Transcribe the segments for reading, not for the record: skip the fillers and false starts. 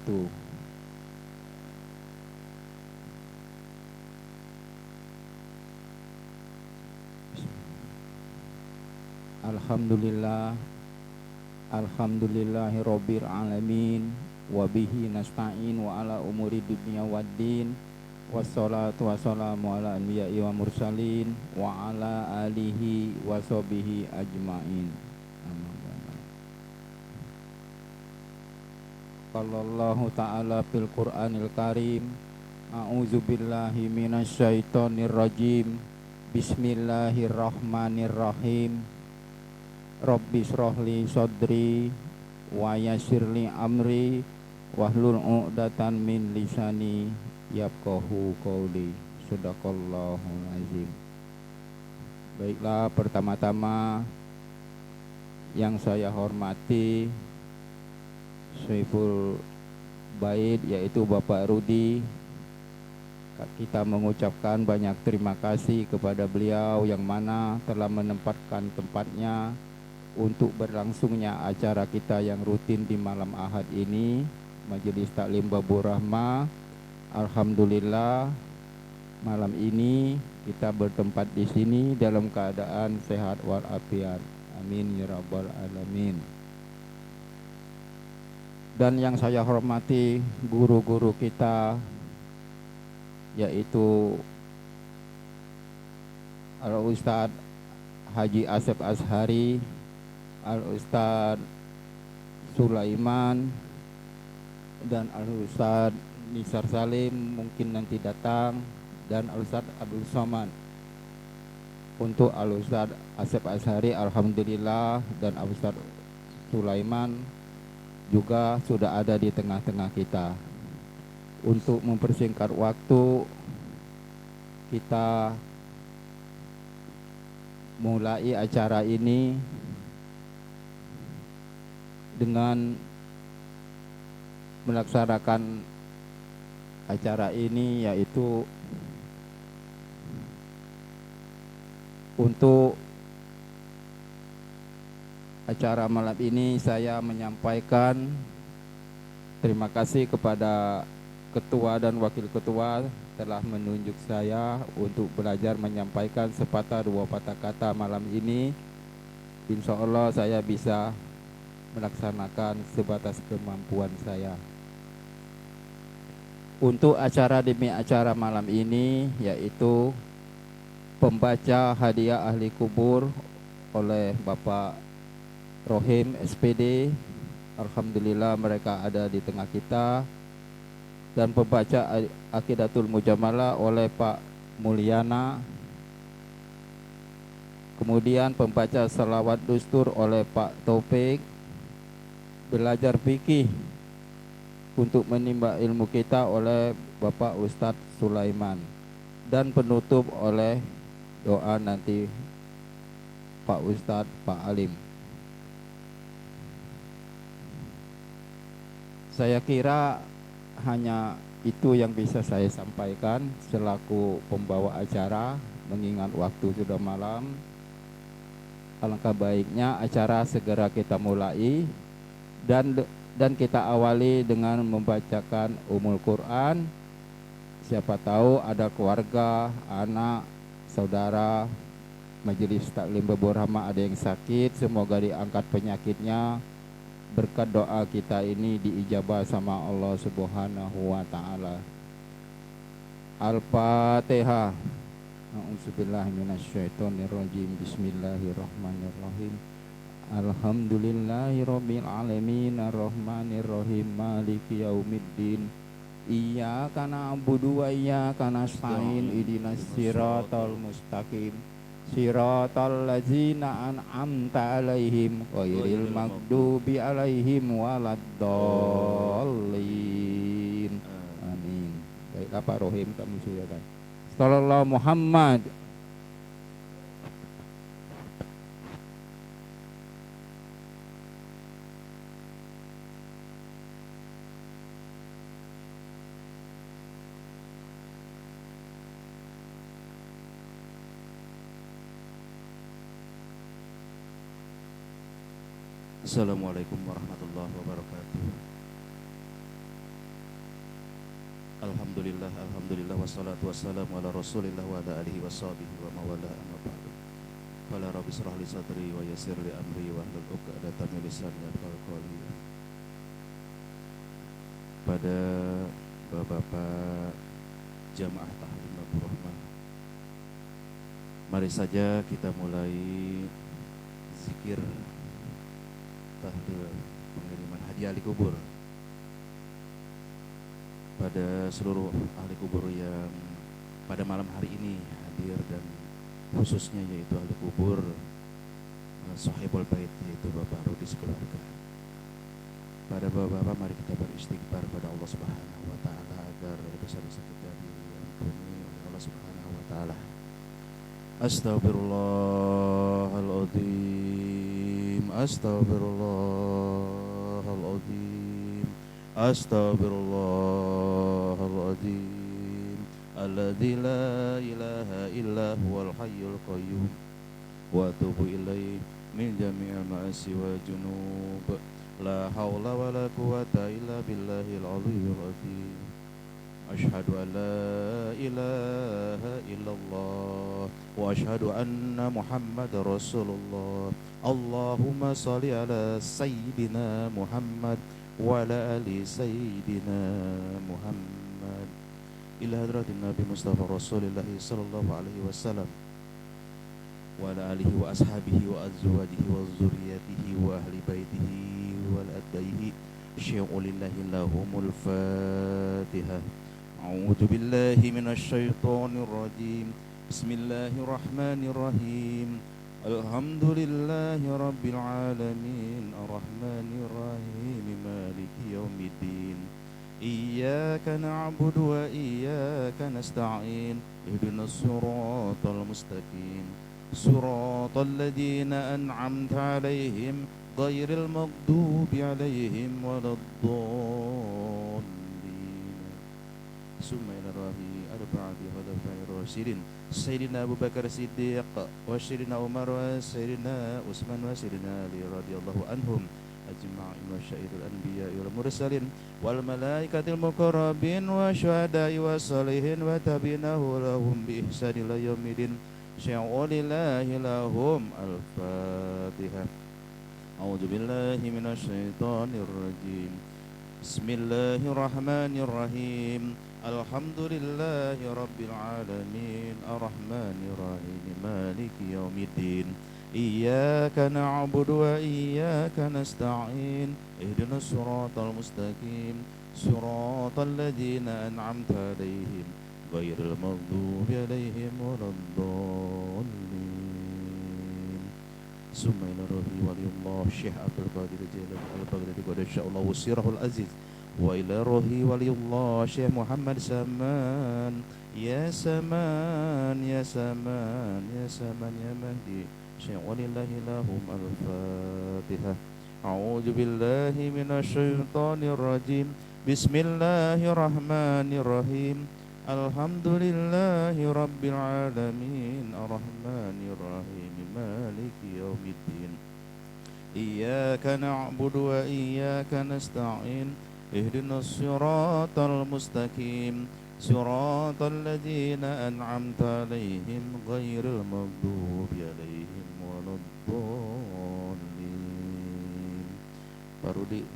wabarakatuh. Alhamdulillah, alhamdulillahirabbil alamin, wa bihi nasta'in wa ala umuri dunya waddin. Wassalatu wassalamu ala anbiya'i wa mursalin wa ala alihi wa sahbihi ajmain. Qallallahu ta'ala fil Qur'anil Karim, a'udzu billahi minasyaitonir rajim. Bismillahirrahmanirrahim. Rabbi shrahli sadri wa yassirli amri wahlul 'uqdatam min lisani yafqahu qawli. Shadaqallahul azim. Baiklah, pertama-tama yang saya hormati Syaiful Bait, yaitu Bapak Rudi. Kita mengucapkan banyak terima kasih kepada beliau yang mana telah menempatkan tempatnya untuk berlangsungnya acara kita yang rutin di malam Ahad ini, Majelis Taklim Babur Rahmah. Alhamdulillah, malam ini kita bertempat di sini dalam keadaan sehat walafiat. Amin ya rabbal alamin. Dan yang saya hormati guru-guru kita, yaitu Al-Ustadz Haji Asep Ashari, Al-Ustadz Sulaiman, dan Al-Ustadz Nisar Salim mungkin nanti datang, dan Al-Ustadz Abdul Somad. Untuk Al-Ustadz Asep Ashari alhamdulillah, dan Al-Ustadz Sulaiman juga sudah ada di tengah-tengah kita. Untuk mempersingkat waktu, kita mulai acara ini dengan melaksanakan acara ini, yaitu untuk acara malam ini saya menyampaikan terima kasih kepada Ketua dan Wakil Ketua telah menunjuk saya untuk belajar menyampaikan sepatah dua patah kata malam ini. Insya Allah saya bisa melaksanakan sebatas kemampuan saya. Untuk acara demi acara malam ini, yaitu pembaca hadiah ahli kubur oleh Bapak Rohim SPD. Alhamdulillah mereka ada di tengah kita. Dan pembaca Aqidatul Mujamalah oleh Pak Mulyana. Kemudian pembaca Salawat Dustur oleh Pak Taufik. Belajar fikih untuk menimba ilmu kita oleh Bapak Ustadz Sulaiman. Dan penutup oleh doa nanti Pak Ustadz Pak Alim. Saya kira hanya itu yang bisa saya sampaikan selaku pembawa acara, mengingat waktu sudah malam. Alangkah baiknya acara segera kita mulai dan kita awali dengan membacakan Ummul Quran. Siapa tahu ada keluarga, anak, saudara Majelis Taklim Babur Rahmah ada yang sakit, semoga diangkat penyakitnya. Berkat doa kita ini diijabah sama Allah Subhanahu wa taala. Al-Fatihah. A'udzubillahi minasyaitonirrajim. Bismillahirrahmanirrahim. Alhamdulillahirabbil alamin arrahmanirrahim maliki yaumiddin. Iyyaka na'budu wa iyyaka nasta'in ihdinas siratal mustaqim. Siratal ladzina an'amta 'alaihim ghairil maghdubi 'alaihim waladdallin. Amin. Baiklah Pak Rohim, kami silakan. Sallallahu Muhammad. Assalamualaikum warahmatullahi wabarakatuh. Alhamdulillah wassalatu wassalamu ala Rasulillah wa ala alihi washabihi wa mawala amma ba'du. Qala rabbi shrah li sadri wa yassir li amri wa hlul 'uqdatam min lisani yafqahu qawli. Pada Bapak jamaah tahlimul rahmah, mari saja kita mulai zikir tahlil pengiriman hadiah ahli kubur pada seluruh ahli kubur yang pada malam hari ini hadir, dan khususnya yaitu ahli kubur Sahibul Bait, yaitu Bapak Rudi sekeluarga. Pada bapak-bapak, mari kita beristighfar pada Allah Subhanahu wa taala agar dosa-dosa kita diampuni oleh Allah Subhanahu wa taala. Astaghfirullahaladzim, astaghfirullahaladzim, astaghfirullahaladzim, alladzi la ilaha illa huwal hayyul qayyum, wa atubu ilaih min jami'il ma'asi wa junub, la haula wa la quwata illa billahil aliyyil azim. Asyhadu an la ilaha illallah wa asyhadu anna Muhammadar Rasulullah. Allahumma shalli ala sayyidina Muhammad wa ala ali sayyidina Muhammad. Ila hadratin Nabi Mustafa Rasulullah sallallahu alaihi wasallam wa ala alihi wa ashabihi wa azwajihi wa dzurriyyatihi wa ahli baitihi wal adaihi syai'ulillahi lahumul Fatihah. A'udzu billahi minasy syaithanir rajim. Bismillahirrahmanirrahim. Alhamdulillahi rabbil alamin, arrahmanir rahim, maliki yaumiddin. Iyyaka na'budu wa iyyaka nasta'in. Ihdinas siratal mustaqim. Siratal ladzina an'amta 'alaihim ghairil maghdubi 'alaihim waladdallin. Summa ila rahi arba'ati khulafa'ir rasyidin Sayyidina Abu Bakar Siddiq wa Sayyidina Umar wa Sayyidina Utsman wa Sayyidina Ali radhiyallahu anhum ajma'in, wa syairul anbiya'i wal mursalin wal malaikatil muqarrabin wa syuhada'i wa salihin wa tabi'inahu lahum bi ihsani ila yaumidin. Sya'ulillahi lahum al-Fatihah. A'udzu billahi minasy syaithanir rajim. Bismillahirrahmanirrahim. Alhamdulillahi rabbil alamin, arrahmanir rahim, maliki yaumiddin. Iyyaka na'budu wa iyyaka nasta'in. Ihdinas siratal mustaqim, siratal ladzina an'amta 'alaihim ghairil maghdubi 'alaihim waladdallin. Summa ila ruhi waliyullah Syekh Abdul Qadir Jailani Al-Baghdadi qadasyallahu sirrahul aziz, wa ila ruhi waliyullah Syekh Muhammad Saman, ya Saman, ya Saman, ya Saman, ya Mahdi. Syekh walillahi lahum al-Fatihah. A'udzu billahi minasy syaithanir rajim. Bismillahirrahmanirrahim. Alhamdulillahi rabbil alamin, arrahmanir rahim, maliki yaumiddin. Iyyaka na'budu wa iyyaka nasta'in. Ihdinas siratal mustaqim, siratal ladzina an'amta 'alaihim ghairil maghdubi 'alaihim waladdallin. Parudi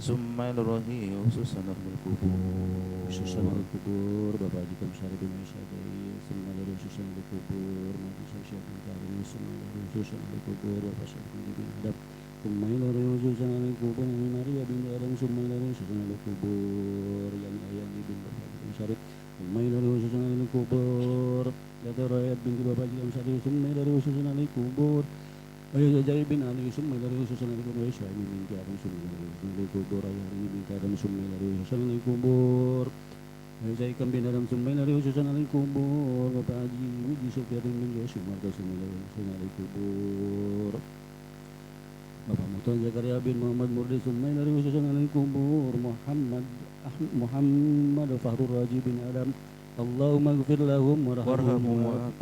Summa ilrohi ususan ahli kubur, ususan ahli kubur, Bapak Haji Komsari bin Isyadai. Summa ilrohi ususan ahli kubur, Nabi Syaikhul Karim. Summa ilrohi ususan ahli kubur, Bapak Syaikhul bin Adam. Summa ilrohi ususan ahli kubur, Nabi Maria bin Adam. Summa ilrohi ususan ahli kubur, yang Ayani bin Bapak Haji Komsari. Summa ilrohi ususan ahli kubur, Yata Rayat bin Bapak Haji Komsari. Summa ilrohi ususan ahli kubur, Ayah Jai bin Ali. Summa ilrohi ususan ahli kubur, Syaikhul bin Karim. Summa ilrohi ususan ahli kubur, Ayah Ali bin Karim. Summa ilrohi ususan ahli kubur, Ayah Ikan bin Adam. Summa ilrohi ususan ahli kubur, Bapak Haji Wiji Sufyan bin Yosi Marga. Summa ilrohi ususan ahli kubur, Bapak Muhtar Zakaria bin Muhammad Murdi. Summa ilrohi ususan ahli kubur, Muhammad Fahrur Raji bin Adam. Allahumma ighfir lahum warhamhum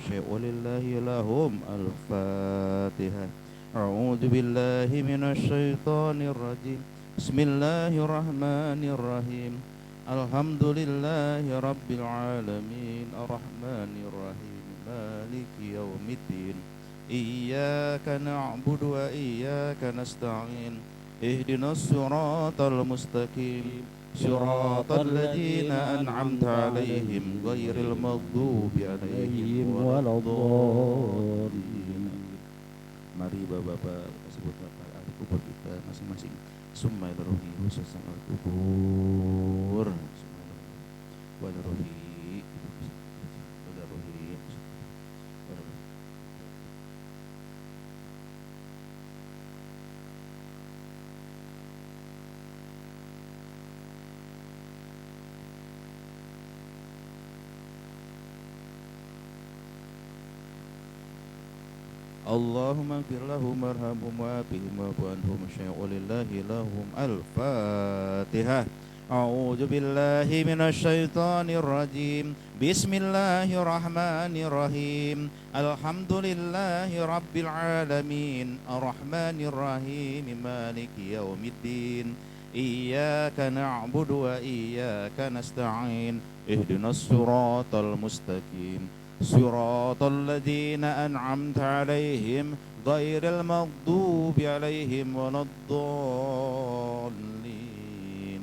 Syai'ulillahi lahum al-Fatihah. A'udzu billahi minasy syaithanir rajim. Bismillahirrahmanirrahim. Alhamdulillahi Rabbil Alamin Ar-Rahmanir Rahim Maliki Yawmiddin Iyyaka na'budu wa iyyaka nasta'in Ihdinas siratal mustaqim Siratal ladzina an'amta alaihim Ghairil maghdubi alaihim waladdallin. Mari bapak-bapak sebut bapak ahli kubur kita masing-masing. Summa ila ruhi khusus al kubur. Wa ila ruhi Allahumma ighfir lahum warhamhum wa'afihim wa'fu anhum syai'u lillahi lahum. Al-Fatihah. A'udzu billahi minasy syaithanir rajim. Bismillahirrahmanirrahim. Alhamdulillahi rabbil alamin. Arrahmanir rahim. Maliki yaumiddin. Iyyaka na'budu wa iyyaka nasta'in. Ihdinas siratal mustaqim. Siratal ladzina an'amta 'alaihim ghairil maghdubi 'alaihim waladdallin.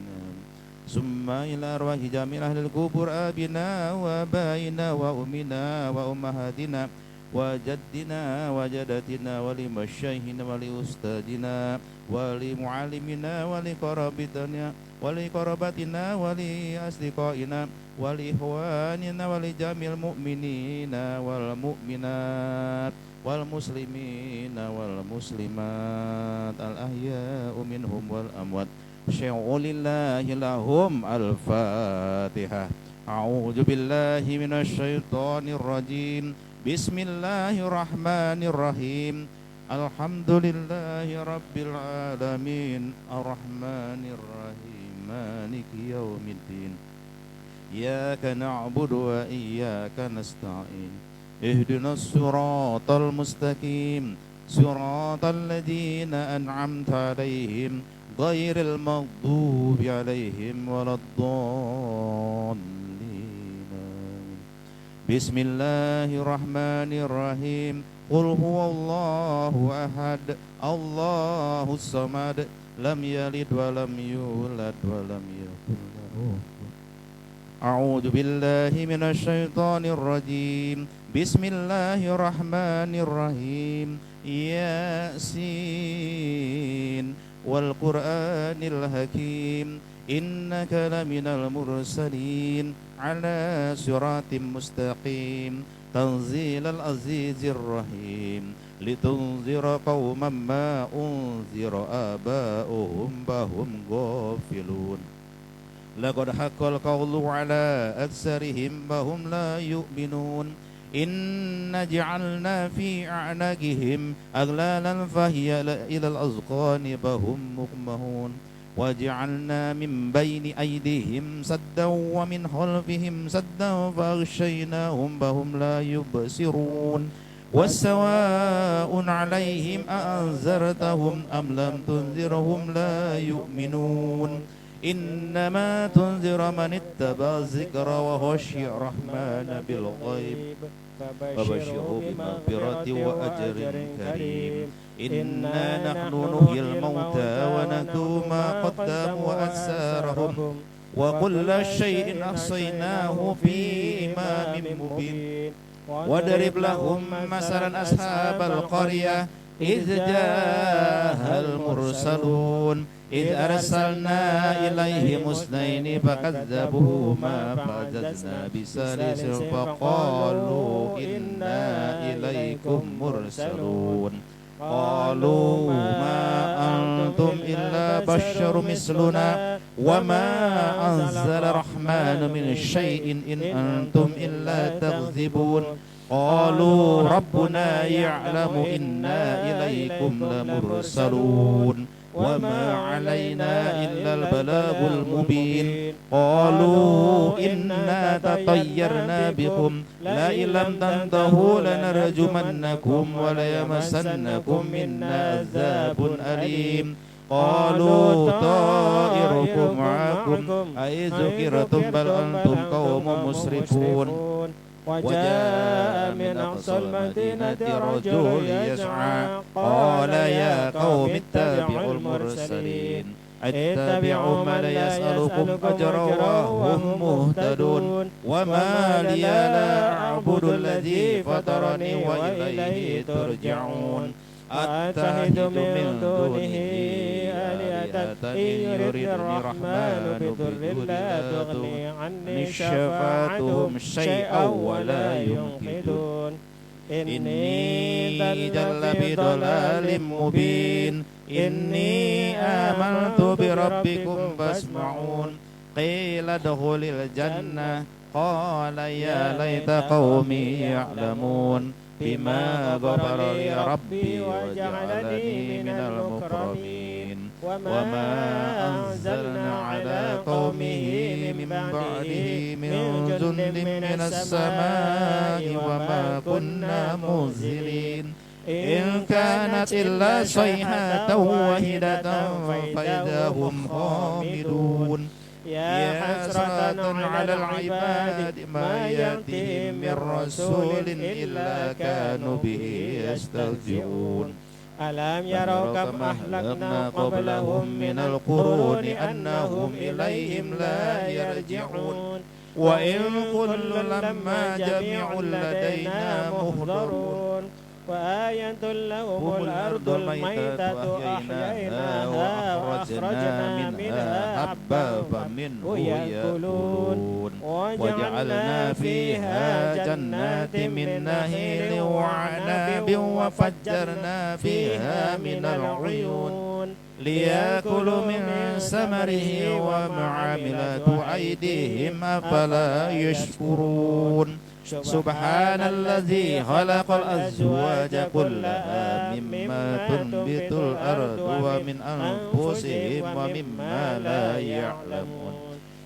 Summa ila arwahi jamil ahlil kubur abina wa baina wa ummina wa ummahatina wa jaddina wa jadatina wa li masyaykhina wa li ustadina wa li muallimina wa li qarabatina wa li qarabatina wa li asdiqaina wal ikhwanina wal jamil mu'minina wal mu'minat wal muslimina wal muslimat al ahya'u minhum wal amwat syai'u lillahi lahum. Al-Fatihah. A'udzu billahi minasy syaithanir rajim. Bismillahirrahmanirrahim. Alhamdulillahi rabbil alamin. Arrahmanir rahim. Maliki yaumiddin. Iyyaka na'budu wa iyyaka nasta'in. Ihdinas siratal mustaqim. Siratal ladzina an'amta 'alaihim ghairil maghdubi 'alaihim waladdallin. Bismillahirrahmanirrahim. Qul huwallahu ahad. Allahus samad. Lam yalid wa lam yulad wa lam yakul lahu. A'udzu billahi minasy syaithanir rajim. Bismillahirrahmanirrahim. Yasin wal Qur'anil hakim. Innaka laminal mursalin ala siratim mustaqim. Tanzilal azizir rahim. Litunzira qauman ma unzira aba'uhum bahum ghafilun. Laqad haqqal qawlu ala aksarihim bahum la yu'minun. Inna ja'alna fi a'naqihim aghlalan fahiya ilal azqani bahum muqmahun. Wa ja'alna min bayni aydihim saddan wa min khalfihim saddan faghshaynahum bahum la yubsirun. Wassawa'un 'alaihim a'anzartahum am lam tunzirhum la yu'minun. Innama tunzira man ittaba zikra wa khashiya rahmana bil ghaib fabashshirhu bimaghfirati wa ajrin karim. Inna nahnu nuhyil mauta wa naktubu ma qaddamu wa atsarahum wa kulla shay'in ahsaynahu fi imamin mubin. Wadrib lahum masalan ashabal qaryah idh ja'ahal mursalun idh arsalna ilaihim musnaini fakadzabuhuma fa'azzazna bisalisin faqalu inna ilaikum mursalun. Qalu ma antum illa basyarum misluna wa ma anzala rahmanu min syai'in in antum illa taghdzibun. Qalu rabbuna ya'lamu inna ilaikum lamursalun wa ma 'alaina illa al-balagul mubin. Qalu inna tatayyarna bikum la illam tantahu lanarjumannakum wa la yamassannakum minna azabun alim. قالوا طائركم معكم أئذ ذكرتم بل أنتم قوم مسرفون وجاء من أقصى المدينة رجل يسعى قال يا قوم اتبعوا المرسلين اتبعوا من لا يسألكم أجرا وهم مهتدون وما لي لا أعبد الذي فطرني وإليه ترجعون أتخذ من دونه آلهة إن يردني الرحمن بضر لا تغني عني شفاعتهم شيئا ولا ينقذون إني ضل بضلال مبين إني آمنت بربكم فاسمعون قيل ادخل الجنة قال يا ليت قومي يعلمون بما غفر لي ربي وجعلني من المكرمين وما أنزلنا على قومه من بعده من جند من السماء وما كنا منزلين إن كانت إلا صيحة واحدة فإذا هم خامدون يا حسرة على العباد ما يأتيهم من رسول إلا كانوا به يستهزئون ألم يروا كم أهلكنا قبلهم من القرون أنهم إليهم لا يرجعون وإن كل لما جميع لدينا محضرون وآية لهم الأرض الميتة أحييناها وأخرجنا منها حبا فمنه يأكلون وجعلنا فيها جنات من نخيل وعناب وفجرنا فيها من العيون ليأكلوا من ثمره وعاملة أيديهم أفلا يشكرون سبحان الذي خلق الأزواج كلها مما تنبت الأرض ومن أنفسهم ومما لا يعلمون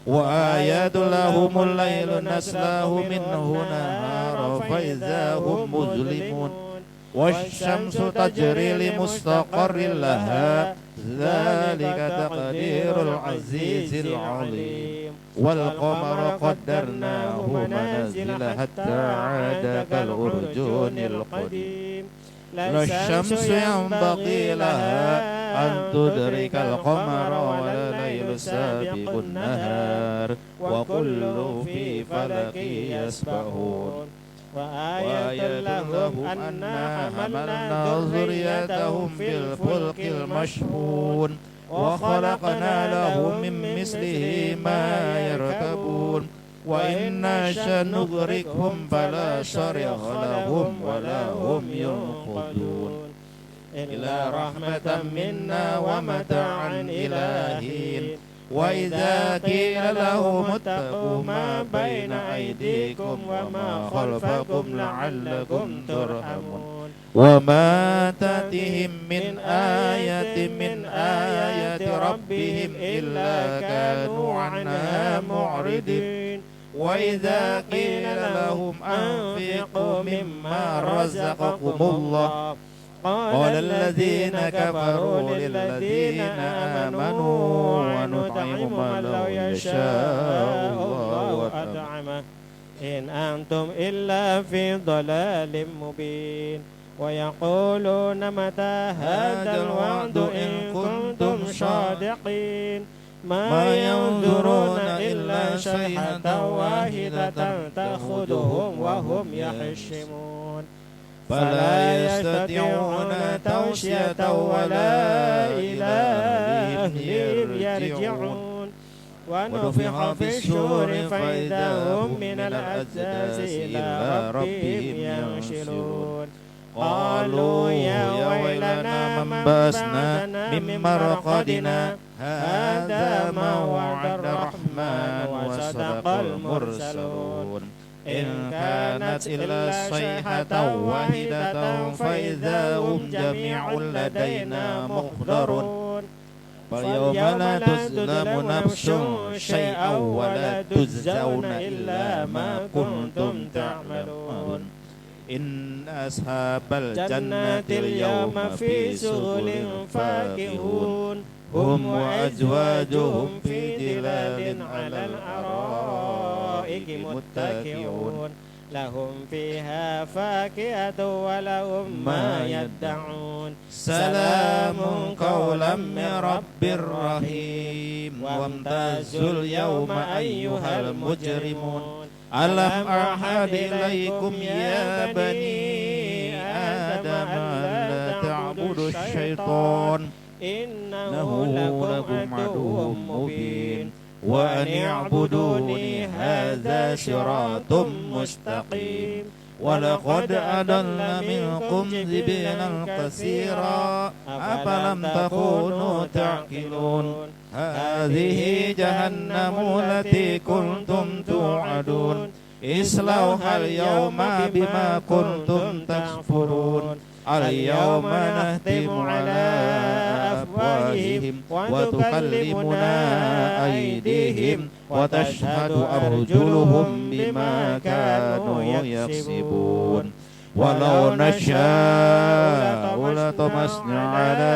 وآيات لهم الليل نسلاه منه نهارا فإذا هم مظلمون والشمس تجري لمستقر لها ذلك تقدير العزيز العليم والقمر قدرناه منازل حتى عاد كالأرجون القديم لا الشمس ينبغي لها أن تدرك القمر ولا الليل سابق النهار وكل في فلك يسبحون وآية لهم أنا حملنا ذريتهم في الفلك المشحون وخلقنا لهم من مثله ما يركبون وإن نشأ نغرقهم فلا صرخ لهم ولا هم ينقذون إلا رحمة منا ومتاعا إلى حين وإذا قيل لهم اتقوا ما بين أيديكم وما خلفكم لعلكم ترحمون وما تأتيهم من آية ربهم إلا كانوا عنها معرضين وإذا قيل لهم أنفقوا مما رزقكم الله قال الذين كفروا للذين آمنوا ونطعم من لو يشاء الله أطعمه إن أنتم إلا في ضلال مبين ويقولون متى هذا الوعد إن كنتم صادقين ما ينظرون إلا صيحة واحدة تأخذهم وهم يحشمون فلا يستطيعون توصية ولا إلى أهلهم يرجعون ونفخ في الصور فإذا هم من الأجداث إلى ربهم ينشرون قالوا يا ويلنا من بأسنا من مرقدنا هذا ما وعد الرحمن وصدق المرسلون إن كانت إلا صيحة واحدة فإذا هم جميع لدينا محضرون فاليوم لا تظلم نفس شيئا ولا تجزون إلا ما كنتم تعملون إن أصحاب الجنة اليوم في شغل فاكهون هم وأزواجهم في ظلال على الأرائك متكئون لهم فيها فاكهة ولهم ما يدعون سلام قولا من رب رحيم وامتازوا اليوم أيها المجرمون ألم أعهد إليكم يا بني آدم ألا تعبدوا الشيطان إنه لكم عدو مبين وأن اعبدوني هذا صراط مستقيم ولقد أضل منكم جبلا كثيرا أفلم تكونوا تعقلون هذه جهنم التي كنتم توعدون اصلوها اليوم بما كنتم تكفرون اليوم نختم على أفواههم وتكلمنا أيديهم وتشهد أرجلهم بما كانوا يكسبون ولو نشاء لطمسنا على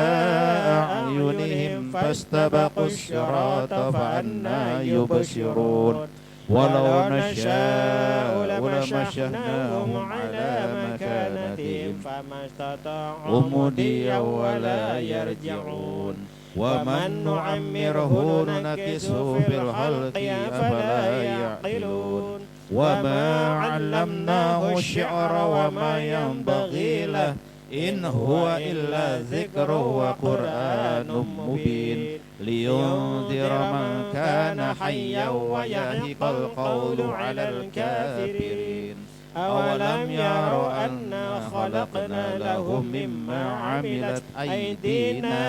أعينهم فاستبقوا الصراط فأنى يبصرون ولو نشاء لمسخناهم على مكانتهم فما استطاعوا مضيا ولا يرجعون ومن نعمره ننكسه في الخلق أفلا يعقلون وما علمناه الشعر وما ينبغي له إن هو إلا ذكر وقرآن مبين لينذر من كان حيا ويحق القول على الكافرين أولم يروا أنا خلقنا لهم مما عملت أيدينا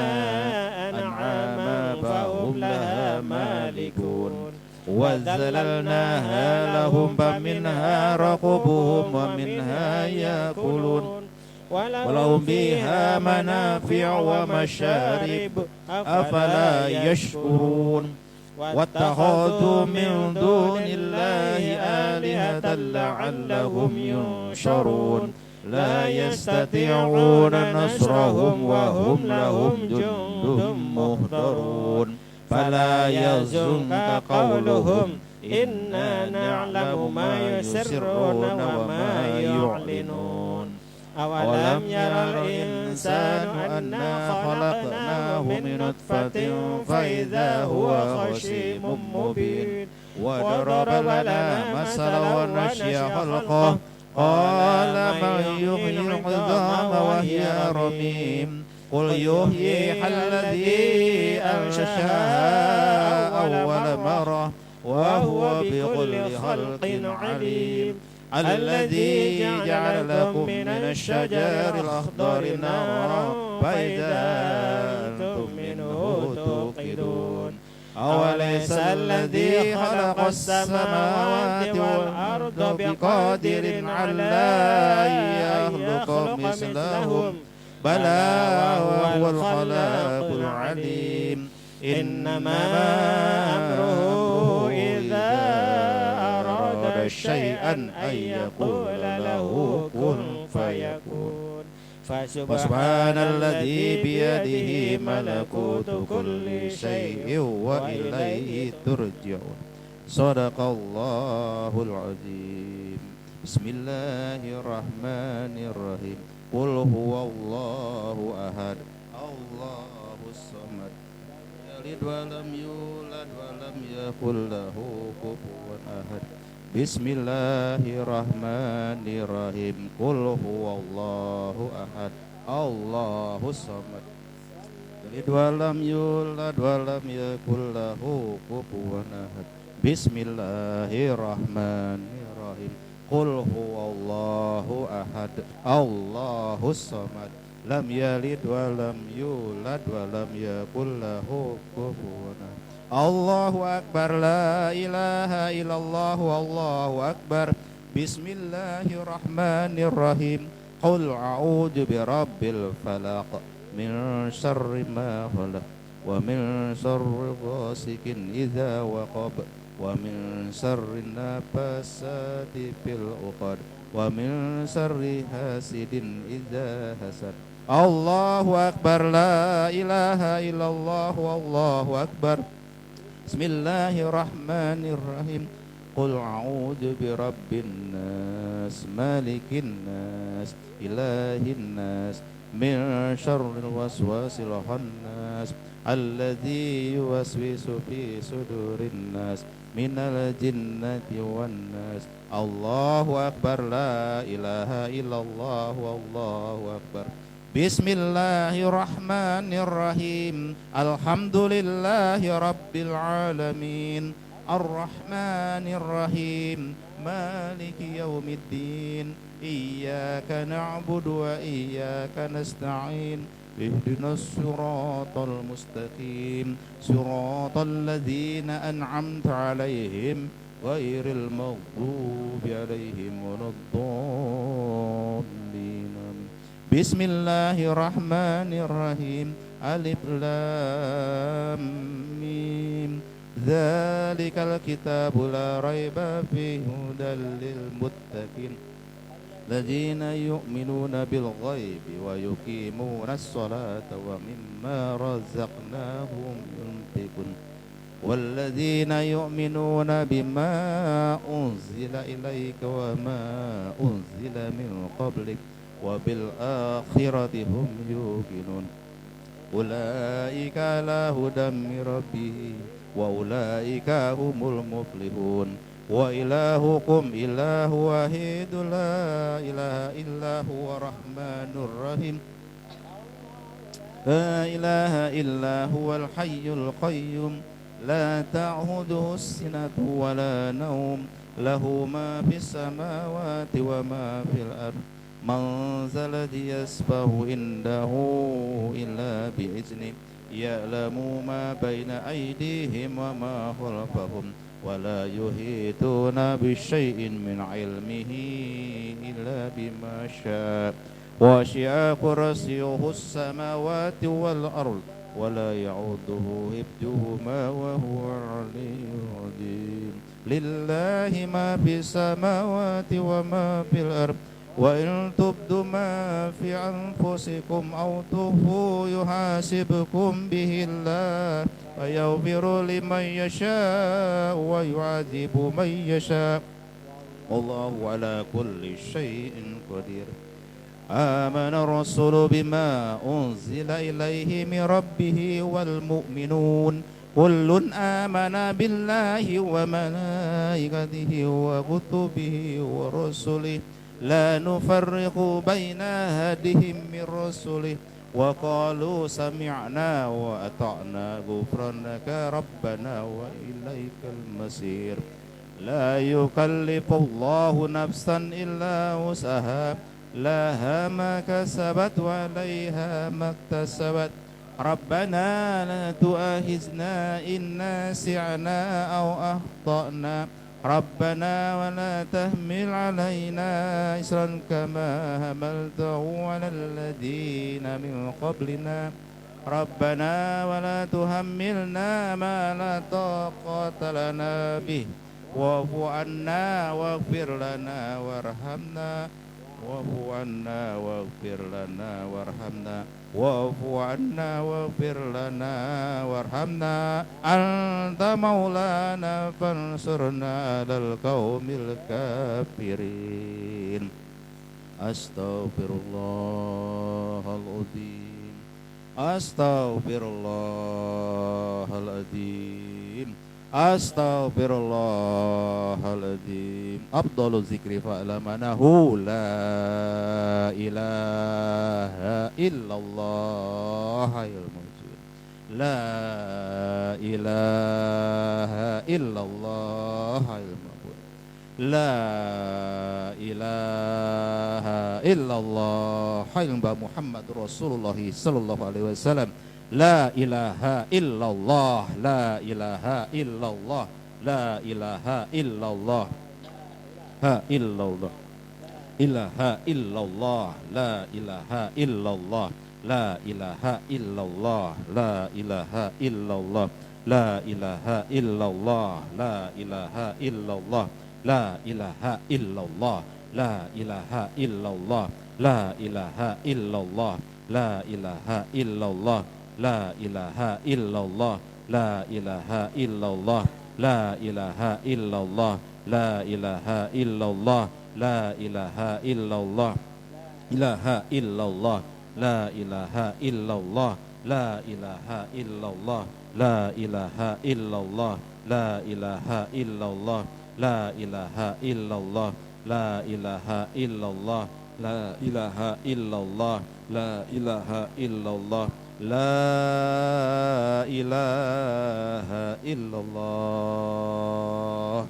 أنعاما فهم لها مالكون وذللناها لهم فمنها ركوبهم ومنها يأكلون ولهم بها منافع ومشارب أفلا يشكرون واتخذوا من دون الله آلهة لعلهم ينصرون لا يستطيعون نصرهم وهم لهم جند مهضرون فلا يحزنك قولهم إنا نعلم ما يسرون وما يعلنون أولم يرى الإنسان أنا خلقناه من نطفة فإذا هو خصيم مبين وضرب لنا مثلا ونسي خلقه قال من يحيي العظام وهي رميم قل يحييها الذي أنشأها أول مرة وهو بكل خلق عليم الذي جعل لكم من الشجر الأخضر نارا فإذا أنتم منه توقدون أوليس الذي خلق السماوات والأرض بقادر على أن يخلق مثلهم بلى وهو الخلاق العليم إنما أمره إذا أراد شيئا أن يقول له كن فيكون فسبحان الذي بيده ملكوت كل شيء وإليه ترجعون صدق الله العظيم بسم الله الرحمن الرحيم قل هو الله أحد الله الصمد يلد ولم يولد ولم يكن له كفوا أحد بسم الله الرحمن الرحيم قل هو الله أحد الله الصمد يلد ولم يولد ولم يكن له كفوا أحد بسم الله الرحمن الرحيم قل هو الله أحد الله الصمد لم يلد ولم يولد ولم يكن له كفوا أحد الله أكبر لا إله إلا الله والله أكبر بسم الله الرحمن الرحيم قل أعوذ برب الفلق من شر ما خلق ومن شر غاسق إذا وقب ومن شر النفاثات في العقد ومن شر حاسد إذا حسد Allahu Akbar, la ilaha illallah, wallahu akbar. Bismillahirrahmanirrahim. Qul a'udzu birabbin nas, malikin nas, ilahin nas, min syarril waswasil khannas, alladzi yuwaswisu fi sudurin nas, minal jinnati wan nas. Allahu Akbar, la ilaha illallah, wallahu akbar. Bismillahirrahmanirrahim. Alhamdulillahi rabbil alamin. Ar-Rahmanirrahim. Maliki yaumiddin. Iyyaka na'budu wa iyyaka nasta'in. Ihdinas siratal mustaqim. Siratal ladzina an'amta 'alaihim ghairil maghdubi 'alaihim waladdallin. Bismillahirrahmanirrahim. Alif lam mim. Dzalikal kitabu la raiba fihi hudal lil muttaqin. Ladzina yu'minuna bil ghaibi wa yuqimunas salata wa mimma razaqnahum yunfiqun. Walladzina yu'minuna bima unzila ilaika wa ma unzila min qablik wa bil akhirati hum yuqinun. Ulaika ala hudan min rabbihim wa ulaika humul muflihun. Wa ilahukum ilahu wahidun la ilaha illa huwa rahmanur rahim. La ilaha illa huwal hayyul qayyum. La ta'khuduhu sinatu wa la nawm. Lahu ma fis samawati wa ma fil ardh. Man zalladhi yasbahu indahu illa bi'izni. Ya'lamu ma baina aydihim wa ma khalfahum. Wa la yuhituna bisyai'in min ilmihi illa bima syaa. Wasi'a kursiyyuhu as-samawati wal ardh. Wa la ya'uduhu hifdhuhuma wa huwal 'aliyyul 'azim. Lillahi ma fis samawati wa ma fil ardh. Wa in tubdu ma fi anfusikum aw tukhfu yuhasibkum bihi Allah wa yaghfiru liman yasha wa yu'adzibu man yasha. Wallahu ala kulli syai'in qadir. Amana ar-rasulu bima unzila ilaihi min rabbih wal mu'minun kullun amana billahi wa malaikatihi wa kutubihi wa rusulihi la nufarriqu baina ahadihim min rasulih wa qalu sami'na wa ata'na ghufranaka rabbana wa ilaikal masir. La yukallifullahu nafsan illa wus'aha laha ma kasabat wa 'alaiha maktasabat. Rabbana la tu'akhizna in nasi'na aw akhta'na. Rabbana wa la tahmil 'alaina isran kama hamaltahu 'alal ladzina min qablina. Rabbana wa la tuhammilna ma la taqata lana bih wa'fu 'anna waghfir lana warhamna. Wa'fu 'anna waghfir lana warhamna. Wa'fu 'anna waghfir lana warhamna. Anta maulana fansurna 'alal qaumil kafirin. Astaghfirullahaladzim. Astaghfirullahaladzim. Astaghfirullahaladzim. Afdalu zikri fa'lamanahu la ilaha illallah hayul mawjud. La ilaha illallah hayul mawjud. La ilaha illallah hayul Muhammad Rasulullah sallallahu alaihi wasallam. La ilaha illallah, la ilaha illallah, la ilaha illallah, ha illallah, ilaha illallah, la ilaha illallah, la ilaha illallah, la ilaha illallah, la ilaha illallah, la ilaha illallah, la ilaha illallah, la ilaha illallah, la ilaha illallah, la ilaha illallah, la ilaha illallah, la ilaha illallah, la ilaha illallah, la ilaha illallah, la ilaha illallah, ilaha illallah, la ilaha illallah, la ilaha illallah, la ilaha illallah, la ilaha illallah, la ilaha illallah, la ilaha illallah, la ilaha illallah, la ilaha illallah, la ilaha illallah,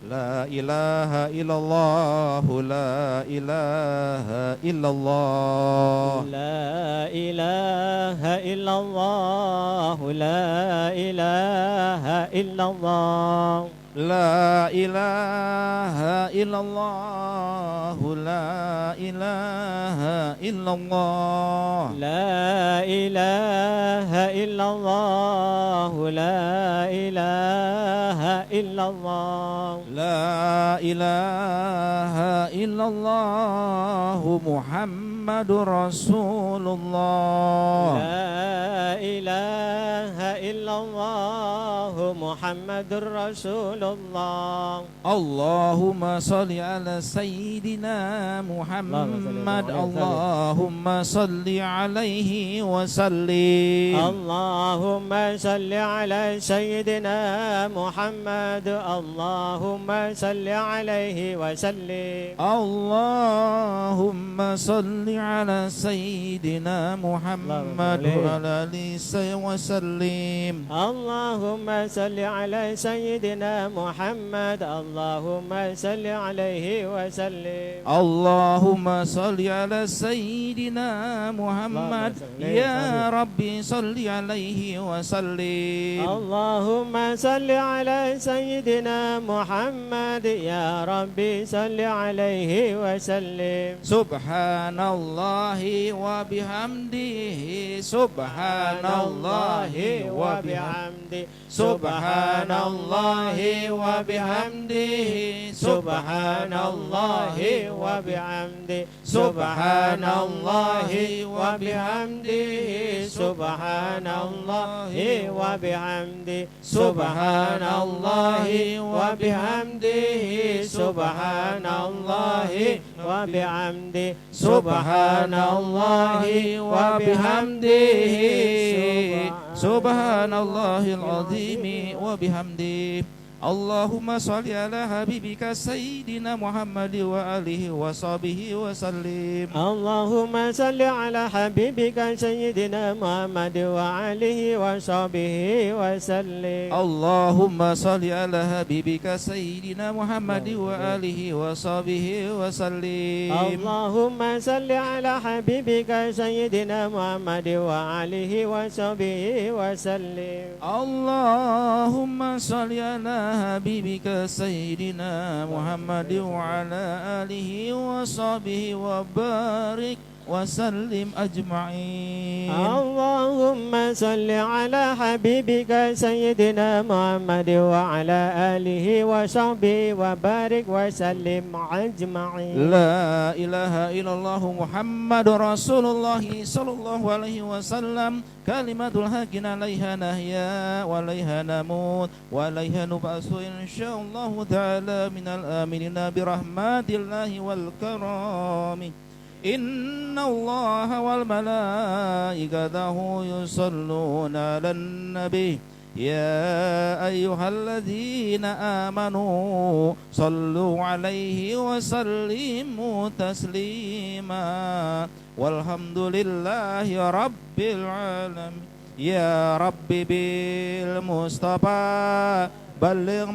la ilaha illallah, la ilaha illallah, لا إله إلا الله لا إله إلا الله la ilaha illallah, la ilaha illallah, لا إله إلا الله لا إله إلا الله la ilaha illallah, Muhammadur Rasulullah, لا إله إلا الله محمد رسول الله Allahumma salli ala sayyidina Muhammad, Allahumma salli alaihi wa sallim, اللهم صل على سيدنا محمد اللهم صل عليه وسلم Allahumma salli ala sayyidina Muhammad wa ala alihi wa sallim, اللهم صل على سيدنا محمد اللهم صل عليه وسلم Allahumma salli ala sayyidina Muhammad, ya Rabbi salli alaihi wa sallim, اللهم صل على سيدنا محمد يا ربي صل عليه وسلم Subhanallahi wa bihamdihi, Subhanallahi wa bihamdihi, Subhanallahi wa bihamdihi, Subhanallahi wa bihamdihi, Subhanallahi wa bihamdihi, Subhanallahi wa bihamdihi, Subhanallahi wa bihamdihi, Subhanallahi wa bihamdihi, Subhanallahi wa bihamdihi, Subhanallahil azimi wa bihamdihi. Allahumma salli ala habibika sayyidina Muhammad wa alihi wa sahbihi wa sallim. اللهم صل على حبيبك سيدنا محمد وعليه وصحبه وسلم Allahumma salli ala habibika sayyidina Muhammad wa alihi wa sahbihi wa sallim. اللهم صل على حبيبك سيدنا محمد وعليه وصحبه وسلم Allahumma salli ala habibika sayyidina Muhammad wa ala alihi wa sahbihi wa barik wa sallim ajma'in. اللهم صل على حبيبك سيدنا محمد وعلى آله وصحبه وبارك وسلم أجمعين. La ilaha illallah Muhammadur Rasulullah sallallahu alaihi wasallam, kalimatul haqqin alaiha nahya wa alaiha namut wa alaiha nub'atsu insyaallah ta'ala minal aminina birahmatillahi wal karami. Inna allaha wal malaikatahu yusalluna 'alan nabi ya ayyuhalladzina amanu sallu 'alaihi wa sallimu taslima walhamdulillahi rabbil alamin. Ya Rabbi bil Mustafa balligh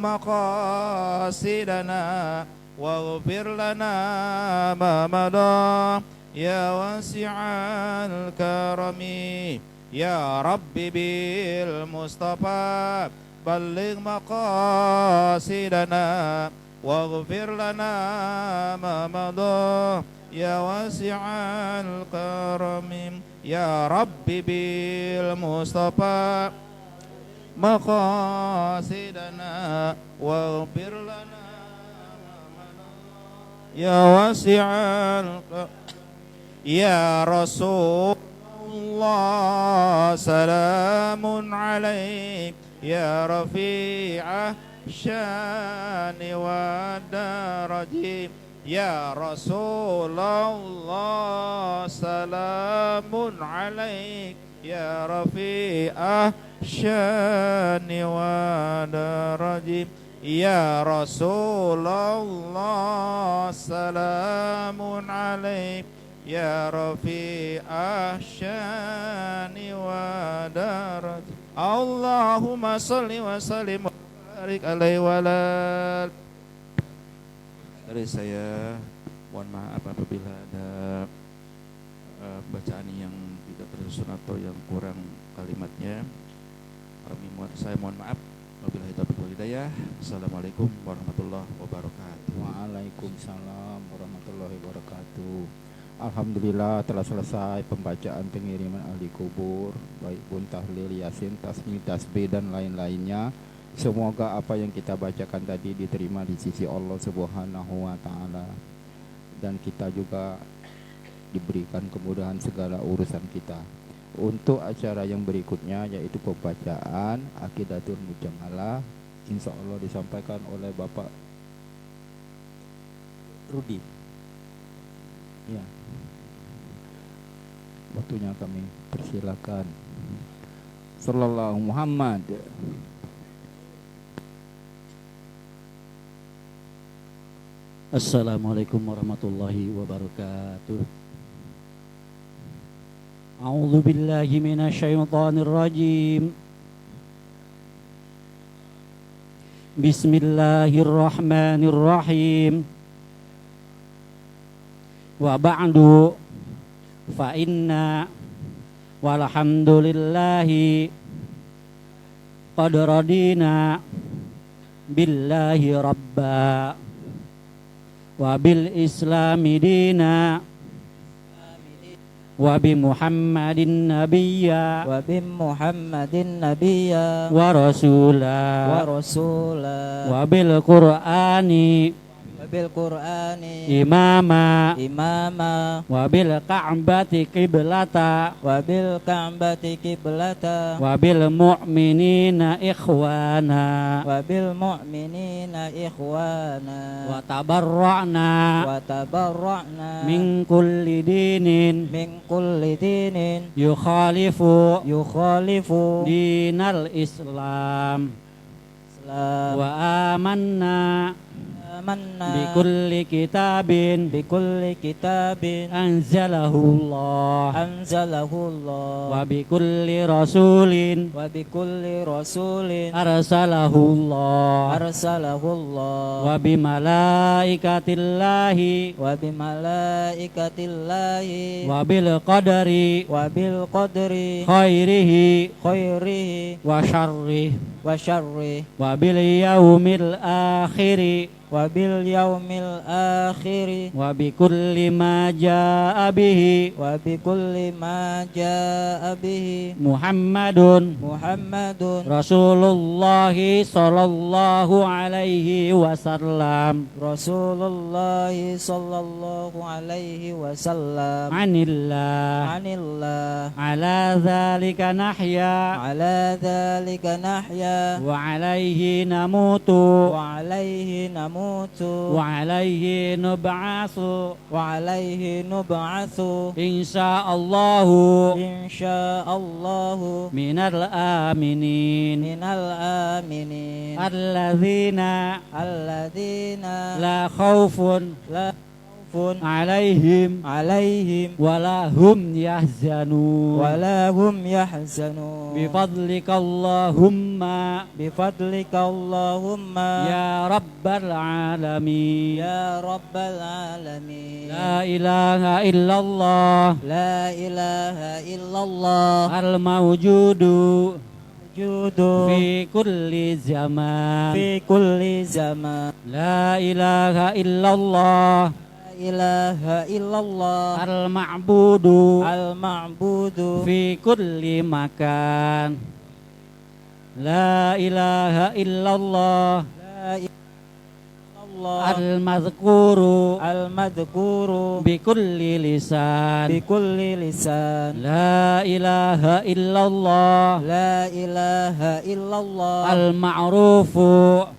maqasidana waghfir lana ma mada ya wasi'al karami. Ya Rabbi bil Mustafa balligh maqasidana waghfir lana ma mada ya wasi'al karami. Ya Rabbi bil Mustafa maqasidana waghfir lana ya wasi'al ya Rasul الله سلام عليك يا رفيع الشان والدرج يا رسول الله سلام عليك يا رفيع الشان والدرج يا رسول الله سلام عليك يا رفيع الشان ودرج اللهم صل وسلم وبارك عليه وعلى dari saya mohon maaf apabila ada bacaan yang tidak tersusun atau yang kurang kalimatnya. Saya mohon maaf. Wabillahi taufiq wal hidayah. Assalamualaikum warahmatullahi wabarakatuh. Waalaikumsalam warahmatullahi wabarakatuh. Alhamdulillah telah selesai pembacaan pengiriman ahli kubur, baik pun tahlil, yasin, tasmi, tasbih dan lain-lainnya. Semoga apa yang kita bacakan tadi diterima di sisi Allah Subhanahu wa taala, dan kita juga diberikan kemudahan segala urusan kita. Untuk acara yang berikutnya yaitu pembacaan Aqidatul Mujamalah, insya Allah disampaikan oleh Bapak Rudi. Ya, waktunya kami persilakan. Sallallahu Muhammad. Assalamualaikum warahmatullahi wabarakatuh. A'udzu billahi minasyaitonir rajim. Bismillahirrahmanirrahim. Wa ba'du fa inna walhamdulillahi qad radina billahi rabba wa bil islami dina wa bi Muhammadin nabiyya wa rasula wa bil Qur'ani imama wa bil Ka'bati qiblata wa bil mu'minina ikhwana wa tabarra'na min kulli dinin yukhalifu dinal Islam wa amanna bikulli kitabin anzalahu Allah wa bikulli rasulin arsalahu Allah wa bimalaikatillahi wa bil qadari khairihi wa syarrihi wa bil yaumil akhiri wa bi kulli ma jaa bihi Muhammadun Rasulullah sallallahu alaihi wasallam anillah ala dzalika nahya wa alaihi namutu wa alaihi nub'atsu insyaallahu minal aminin alladzina la khaufun alaihim wala hum yahzanun bifadlika Allahumma ya rabbal alamin la ilaha illallah al mawjudu fi kulli zaman la ilaha illallah al-ma'budu fi kulli makan la ilaha illallah illallah al-madhkuru al-madhkuru bikulli lisan bikulli lisan la ilaha illallah la ilaha illallah al-ma'rufu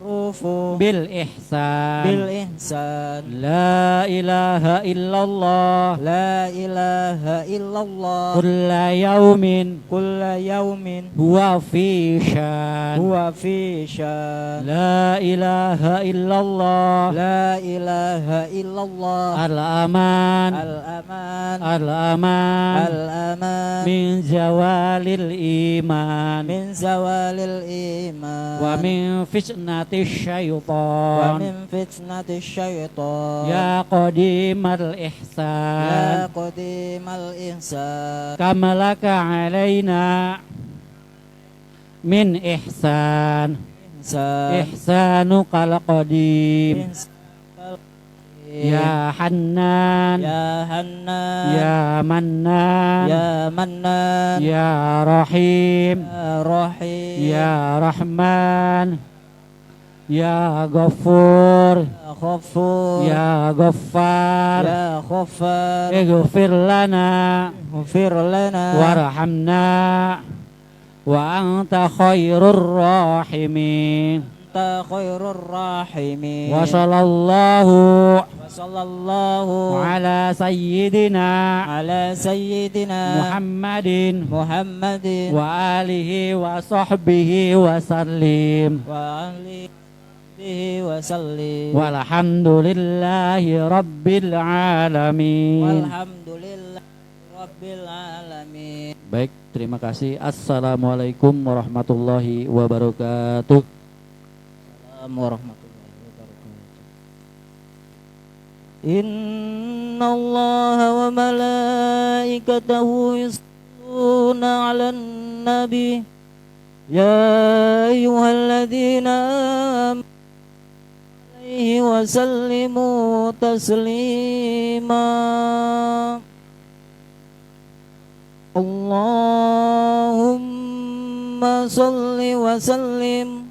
rufu bil ihsan bil ihsan la ilaha illallah la ilaha illallah kulla yaumin kulla yaumin huwa fi syan huwa fi syan la ilaha illallah la ilaha illallah al-aman al-aman al-aman al-aman min zawalil iman min zawalil iman wa min fitnatis wa syaitan min fitnatis syaitan ya qadimal ya ihsan qadimal ihsan kamalaka alaina min ihsan ihsanu kal qadim ya hannan ya hannan ya mannan ya mannan ya rahim ya rahim ya rahman ya ghafur ya ghafur ya ghaffar ya ghaffar ighfir lana ighfir lana warhamna wa anta khairur rahimin anta khairur rahimin wa sallallahu ala sayyidina Muhammadin wa alihi wa sahbihi wa sallim wa alihi wa sallim walhamdulillahi rabbil alamin walhamdulillahi rabbil alamin. Baik, terima kasih. Assalamualaikum warahmatullahi wabarakatuh. Warahmatullahi wabarakatuh. Inna Allaha wa malaikatahu yusalluna 'alan nabi ya ayyuhalladzina amanu alaihi wa sallimu taslima. Allahumma salli wa sallim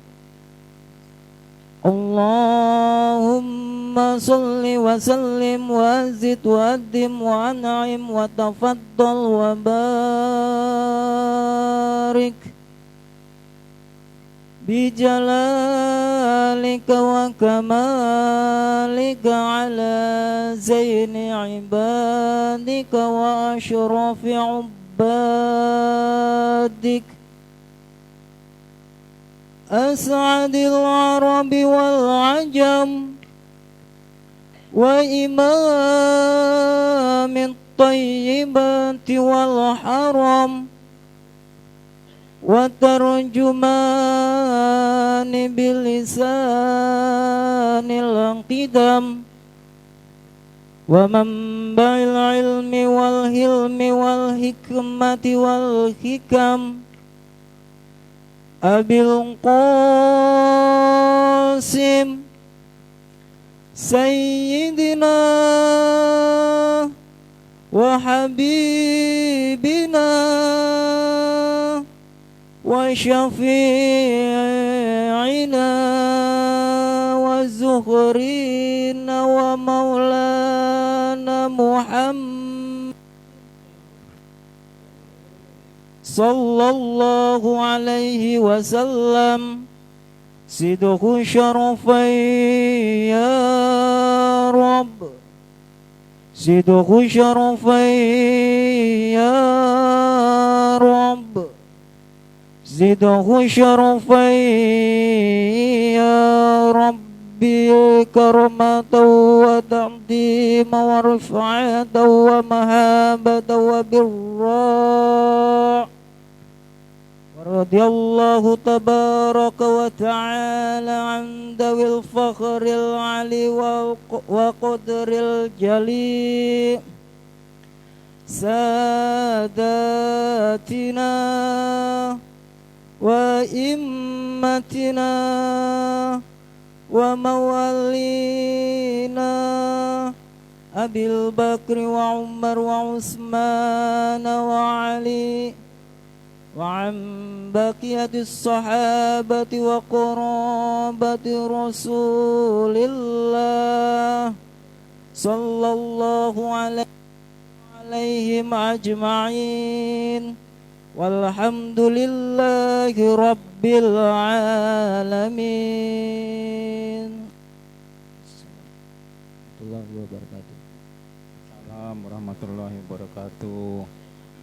Allahumma salli wa sallim wa zid wa addim wa an'im wa tafaddal wa barik bijalalika wa kamalika ala zaini ibadika wa ashrafi ubadik as'adil arabi wal ajam wa imamit tayyibati wal haram wa tarjumani bilisanil qidam wa manba'il ilmi wal hilmi wal hikmati wal hikam Abil Qasim Sayyidina wa habibina wa syafi'ina wa zuhrina wa maulana Muhammad sallallahu alaihi wasallam sidqu syarafai ya Rabb sidqu syarafai ya Rabb sidqu syarafai ya Rabbi karamatan wa ta'dima wa rif'atan wa mahabatan wa birra radhiyallahu tabaraka wa ta'ala an dawil fakhril ali wa qadril jali sadatina wa immatina wa mawalina Abil Bakri wa Umar wa Utsman wa Ali وعن بقية الصحابة وقرابة رسول الله صلى الله عليهم أجمعين والحمد لله رب العالمين. Assalamualaikum warahmatullahi wabarakatuh.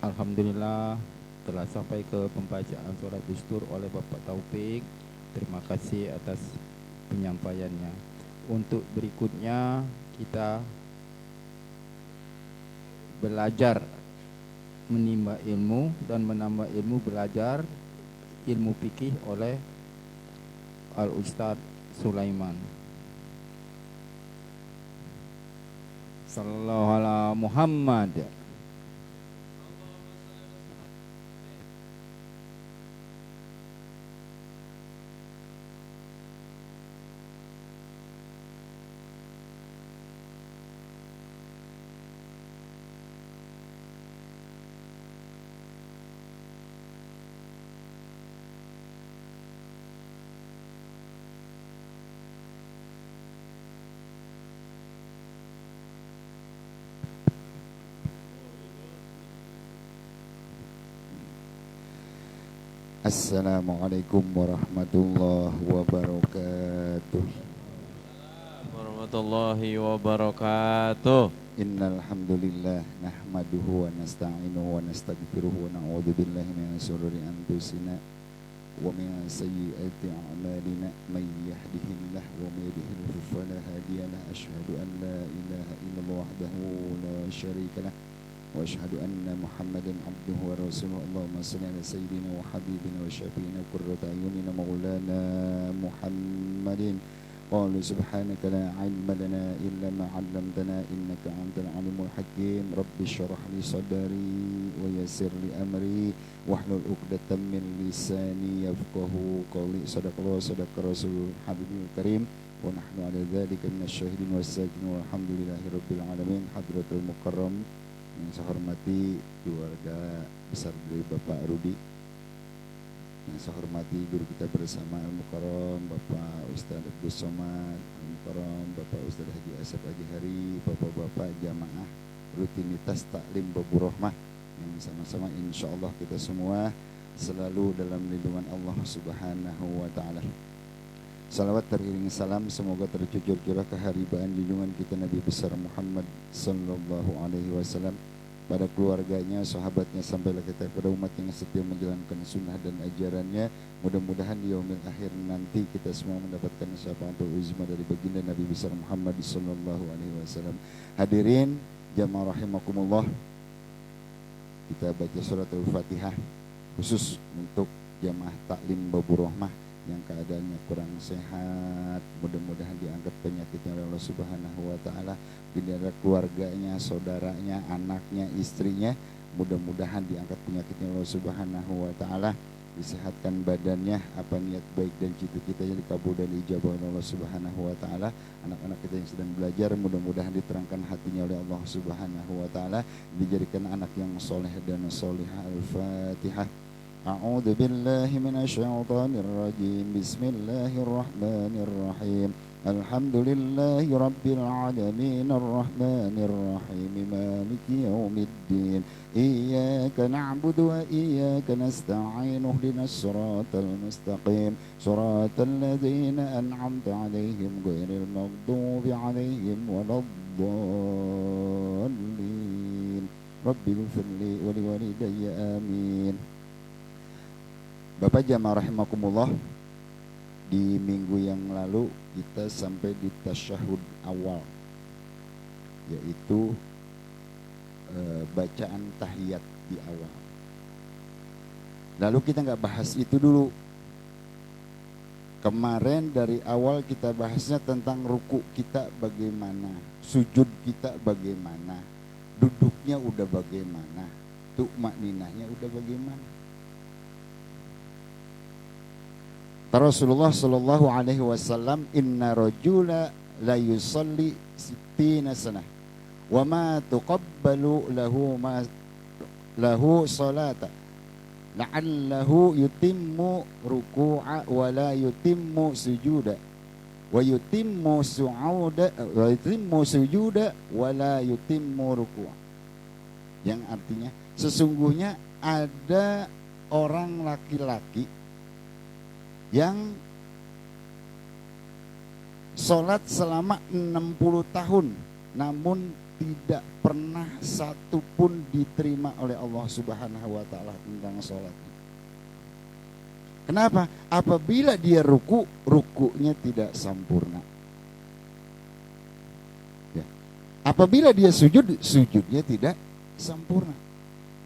Alhamdulillah telah sampai ke pembacaan surat Dustur oleh Bapak Taufik. Terima kasih atas penyampaiannya. Untuk berikutnya kita belajar menimba ilmu dan menambah ilmu, belajar ilmu fikih oleh Al-Ustadz Sulaiman. Sallallahu ala Muhammad. Assalamualaikum warahmatullahi wabarakatuh. Warahmatullahi wabarakatuh. Innal hamdalillah nahmaduhu wa nasta'inuhu wa nastaghfiruhu wa na'udzu billahi min shururi anfusina wa min sayyiati a'malina may yahdihillahu wa may yudhlil fala hadiya lahu. Asyhadu an la ilaha illallah wahdahu la syarika lahu wa asyhadu anna Muhammadan abduhu wa rasuluhu. Allahumma shalli ala sayyidina wa habibina wa syafiina qurrata ayunina maulana Muhammadin. Qalu subhanaka la ilma lana illa ma 'allamtana innaka antal alimul hakim. Rabbi shrah li sadri wa yassir li amri wahlul 'uqdatam min lisani yafqahu qawli. Sadaqallahu sadaqa rasul habibul karim wa nahnu ala dzalika minasyahidin wassajidin walhamdulillahi rabbil alamin. Hadratul mukarram yang saya hormati keluarga besar dari Bapak Rudi, yang saya hormati guru kita bersama Al-Mukarram Bapak Ustadz Abdul Somad, Al-Mukarram Bapak Ustadz Haji Asep Haji Hari, bapak-bapak jamaah rutinitas taklim Babu Rohmah yang sama-sama insya Allah kita semua selalu dalam lindungan Allah Subhanahu wa Ta'ala. Salawat teriring salam semoga tercurah curah keharibaan junjungan kita Nabi besar Muhammad sallallahu alaihi wasallam pada keluarganya, sahabatnya sampailah kita kepada umat yang setia menjalankan sunnah dan ajarannya. Mudah-mudahan di yaumil akhir nanti kita semua mendapatkan syafaatul uzma dari baginda Nabi besar Muhammad sallallahu alaihi wasallam. Hadirin jamaah rahimakumullah, kita baca surat Al-Fatihah khusus untuk jamaah taklim Babu Rohmah yang keadaannya kurang sehat, mudah-mudahan diangkat penyakitnya oleh Allah Subhanahu wa Ta'ala. Bidara keluarganya, saudaranya, anaknya, istrinya, mudah-mudahan diangkat penyakitnya oleh Allah Subhanahu wa Ta'ala. Disehatkan badannya, apa niat baik dan cita-citanya dikabul dan dijabah oleh Allah Subhanahu wa Ta'ala. Anak-anak kita yang sedang belajar, mudah-mudahan diterangkan hatinya oleh Allah Subhanahu wa Ta'ala, dijadikan anak yang soleh dan solihah. Al-Fatihah. أعوذ بالله من الشيطان الرجيم بسم الله الرحمن الرحيم الحمد لله رب العالمين الرحمن الرحيم مالك يوم الدين إياك نعبد وإياك نستعين اهدنا الصراط المستقيم صراط الذين أنعمت عليهم غير المغضوب عليهم ولا الضالين رب اغفر لي ولوالدي آمين. Bapak jamaah rahimakumullah, di minggu yang lalu kita sampai di tasyahud awal, yaitu bacaan tahiyat di awal. Lalu kita nggak bahas itu dulu. Kemarin dari awal kita bahasnya tentang ruku kita bagaimana, sujud kita bagaimana, duduknya udah bagaimana, tumakninahnya udah bagaimana. Rasulullah sallallahu alaihi wasallam, inna rajula la yusalli sittina sanah wa ma tuqabbalu lahu salata la'allahu yutimmu ruku'a wa la yutimmu sujuda wa yutimmu su'uda wa yutimmu sujuda wa la yutimmu ruku'a, yang artinya sesungguhnya ada orang laki-laki yang sholat selama 60 tahun namun tidak pernah satu pun diterima oleh Allah Subhanahu wa taala tentang sholatnya. Kenapa? Apabila dia rukunya tidak sempurna. Ya. Apabila dia sujudnya tidak sempurna.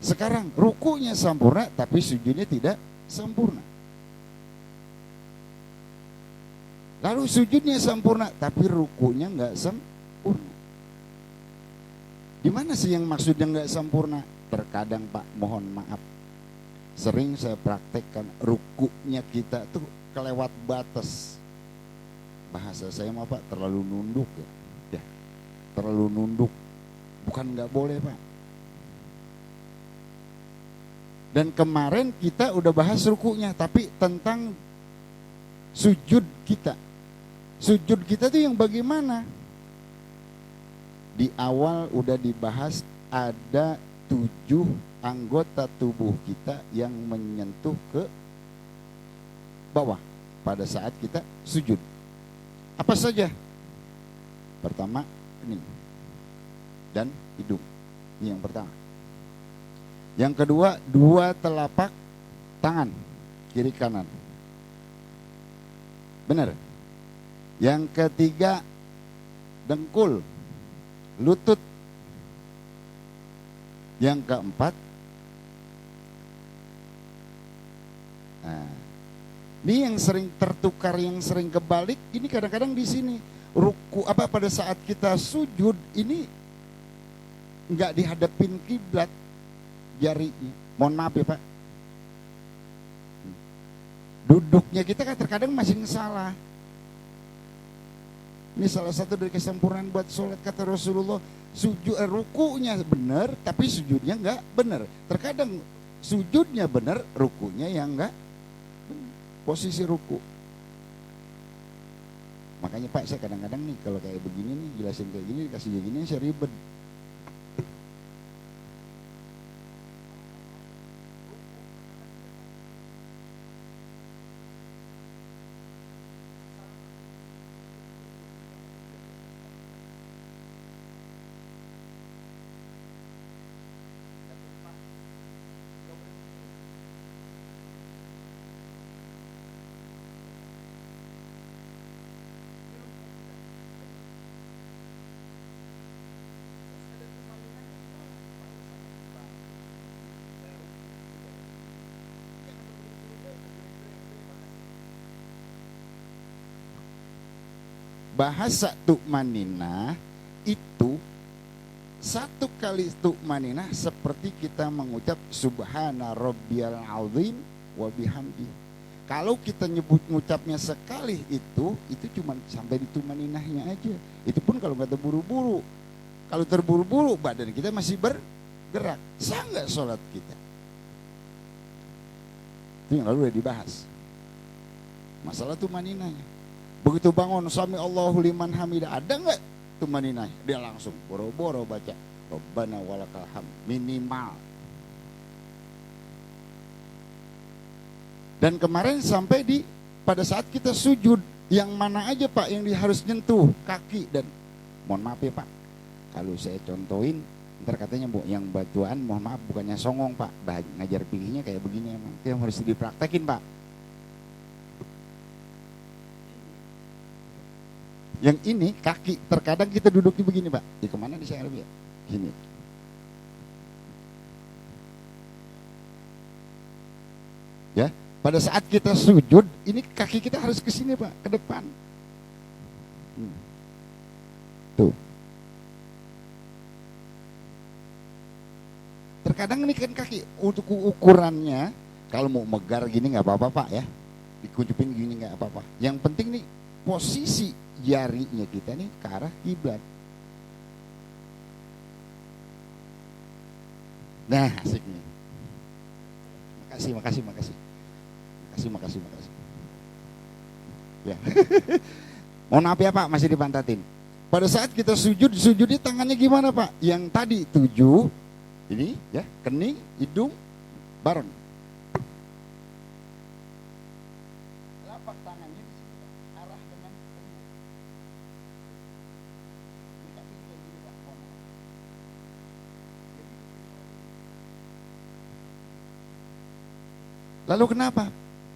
Sekarang rukunya sempurna tapi sujudnya tidak sempurna. Lalu sujudnya sempurna tapi rukunya nggak sempurna. Di mana sih yang maksudnya nggak sempurna? Terkadang Pak, mohon maaf, sering saya praktekkan rukunya kita tuh kelewat batas. Bahasa saya mah Pak, terlalu nunduk ya. Ya, terlalu nunduk. Bukan nggak boleh Pak. Dan kemarin kita udah bahas rukunya, tapi tentang sujud kita. Sujud kita tuh yang bagaimana? Di awal udah dibahas ada 7 anggota tubuh kita yang menyentuh ke bawah pada saat kita sujud. Apa saja? Pertama ini dan hidung. Ini yang pertama. Yang kedua 2 telapak tangan kiri kanan. Benar. Yang ketiga dengkul, lutut. Yang keempat, nah, ini yang sering tertukar, yang sering kebalik. Ini kadang-kadang di sini ruku pada saat kita sujud ini nggak dihadapin kiblat jarinya. Mohon maaf ya Pak. Duduknya kita kan terkadang masih salah. Ini salah satu dari kesempurnaan buat sholat kata Rasulullah. Rukunya benar tapi sujudnya enggak benar. Terkadang sujudnya benar, rukunya yang enggak benar. Posisi ruku. Makanya Pak, saya kadang-kadang nih kalau kayak begini nih, jelasin kayak gini, dikasih kayak gini saya ribet. Bahasa tu'maninah itu satu kali tu'maninah seperti kita mengucap subhana rabbiyal azim wa bihamdi. Kalau kita ngucapnya sekali itu cuma sampai di tu'maninahnya aja. Itu pun kalau nggak terburu-buru. Kalau terburu-buru badan kita masih bergerak. Sah nggak sholat kita? Itu yang lalu udah dibahas. Masalah tu'maninahnya. Begitu bangun sami Allahu liman hamidah, ada nggak tumaninah? Dia langsung boro-boro baca Rabbana walakal hamd minimal. Dan kemarin sampai di pada saat kita sujud, yang mana aja Pak yang harus nyentuh kaki. Dan mohon maaf ya Pak, kalau saya contohin ntar katanya Bu yang batuan, mohon maaf bukannya songong Pak, ngajar pilihnya kayak begini emang. Itu yang harus dipraktekin Pak. Yang ini kaki, terkadang kita duduknya begini Pak. Di kemana di saya ya? Gini. Ya, pada saat kita sujud, ini kaki kita harus ke sini Pak, ke depan. Tuh. Terkadang ini kan kaki untuk ukurannya, kalau mau megar gini nggak apa-apa Pak ya. Dikucupin gini nggak apa-apa. Yang penting nih posisi jarinya kita nih ke arah kiblat. Nah, asik nih. Makasih. Ya. Mohon maaf ya Pak, masih dipantatin. Pada saat kita sujudnya tangannya gimana Pak? Yang tadi 7, ini ya, kening, hidung, bareng. Lapak tangannya di sini Pak, arah dengan kening. Lalu kenapa?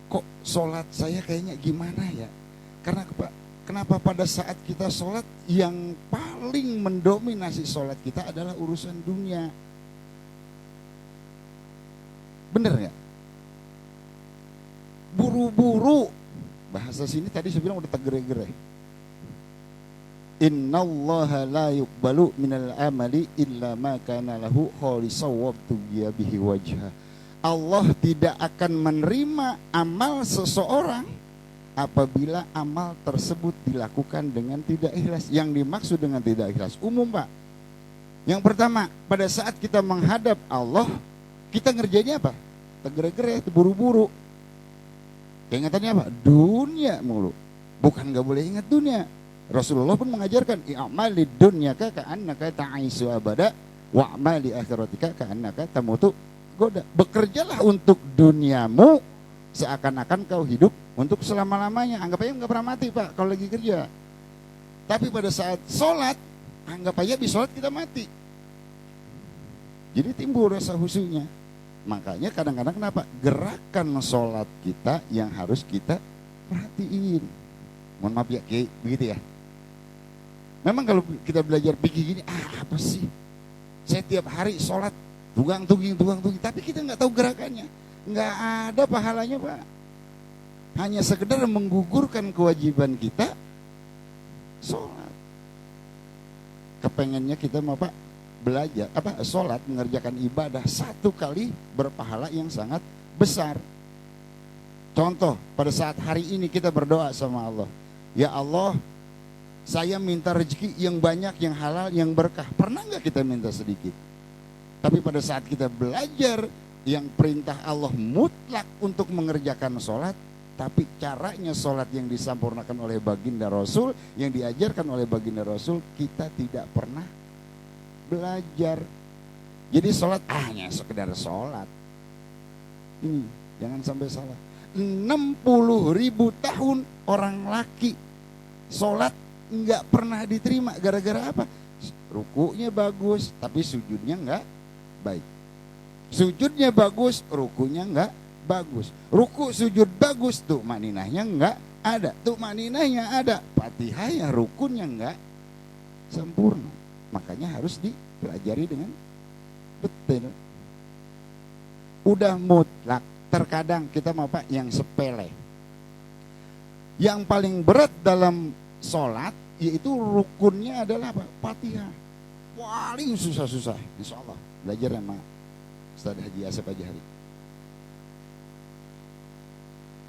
Kok sholat saya kayaknya gimana ya? Karena kenapa pada saat kita sholat yang paling mendominasi sholat kita adalah urusan dunia. Bener nggak? Buru-buru. Bahasa sini tadi saya bilang udah tegere-gere. Innallaha la yuqbalu minal amali illa ma kana lahu khalisaw wabtughiya bihi wajha. Allah tidak akan menerima amal seseorang apabila amal tersebut dilakukan dengan tidak ikhlas. Yang dimaksud dengan tidak ikhlas umum Pak. Yang pertama, pada saat kita menghadap Allah, kita ngerjainnya apa? Tegere-gere, buru-buru. Keingatannya apa? Dunia mulu. Bukan gak boleh ingat dunia. Rasulullah pun mengajarkan, i'amali dunyaka ka'annaka ta'aisu abada wa'amali akhiratika ka'annaka tamutu goda. Bekerjalah untuk duniamu seakan-akan kau hidup untuk selama-lamanya. Anggap aja nggak pernah mati Pak kalau lagi kerja. Tapi pada saat sholat, anggap aja di sholat kita mati. Jadi timbul rasa khusyuknya. Makanya kadang-kadang kenapa? Gerakan sholat kita yang harus kita perhatiin. Mohon maaf ya, begitu ya. Memang kalau kita belajar pikir gini, apa sih? Saya tiap hari sholat tunggang-tungging, tapi kita nggak tahu gerakannya. Nggak ada pahalanya Pak. Hanya sekedar menggugurkan kewajiban kita sholat. Kepengennya kita mau Pak belajar sholat, mengerjakan ibadah 1 kali berpahala yang sangat besar. Contoh, pada saat hari ini kita berdoa sama Allah, ya Allah, saya minta rezeki yang banyak, yang halal, yang berkah. Pernah nggak kita minta sedikit? Tapi pada saat kita belajar yang perintah Allah mutlak untuk mengerjakan sholat, tapi caranya sholat yang disempurnakan oleh baginda Rasul, yang diajarkan oleh baginda Rasul, kita tidak pernah belajar. Jadi sholat hanya sekedar sholat. Ini jangan sampai salah. 60.000 tahun orang laki sholat nggak pernah diterima. Gara-gara apa? Rukunya bagus, tapi sujudnya nggak baik. Sujudnya bagus, rukunya nggak bagus. Ruku sujud bagus, tuh maninahnya nggak ada. Tuh maninahnya ada, Fatihahnya rukunnya nggak sempurna. Makanya harus dipelajari dengan betul. Udah mutlak. Terkadang kita mau Pak yang sepele. Yang paling berat dalam sholat yaitu rukunnya adalah apa? Fatihah. Paling susah-susah, insya Allah. Belajar sama Ustaz Haji Asep aja hari.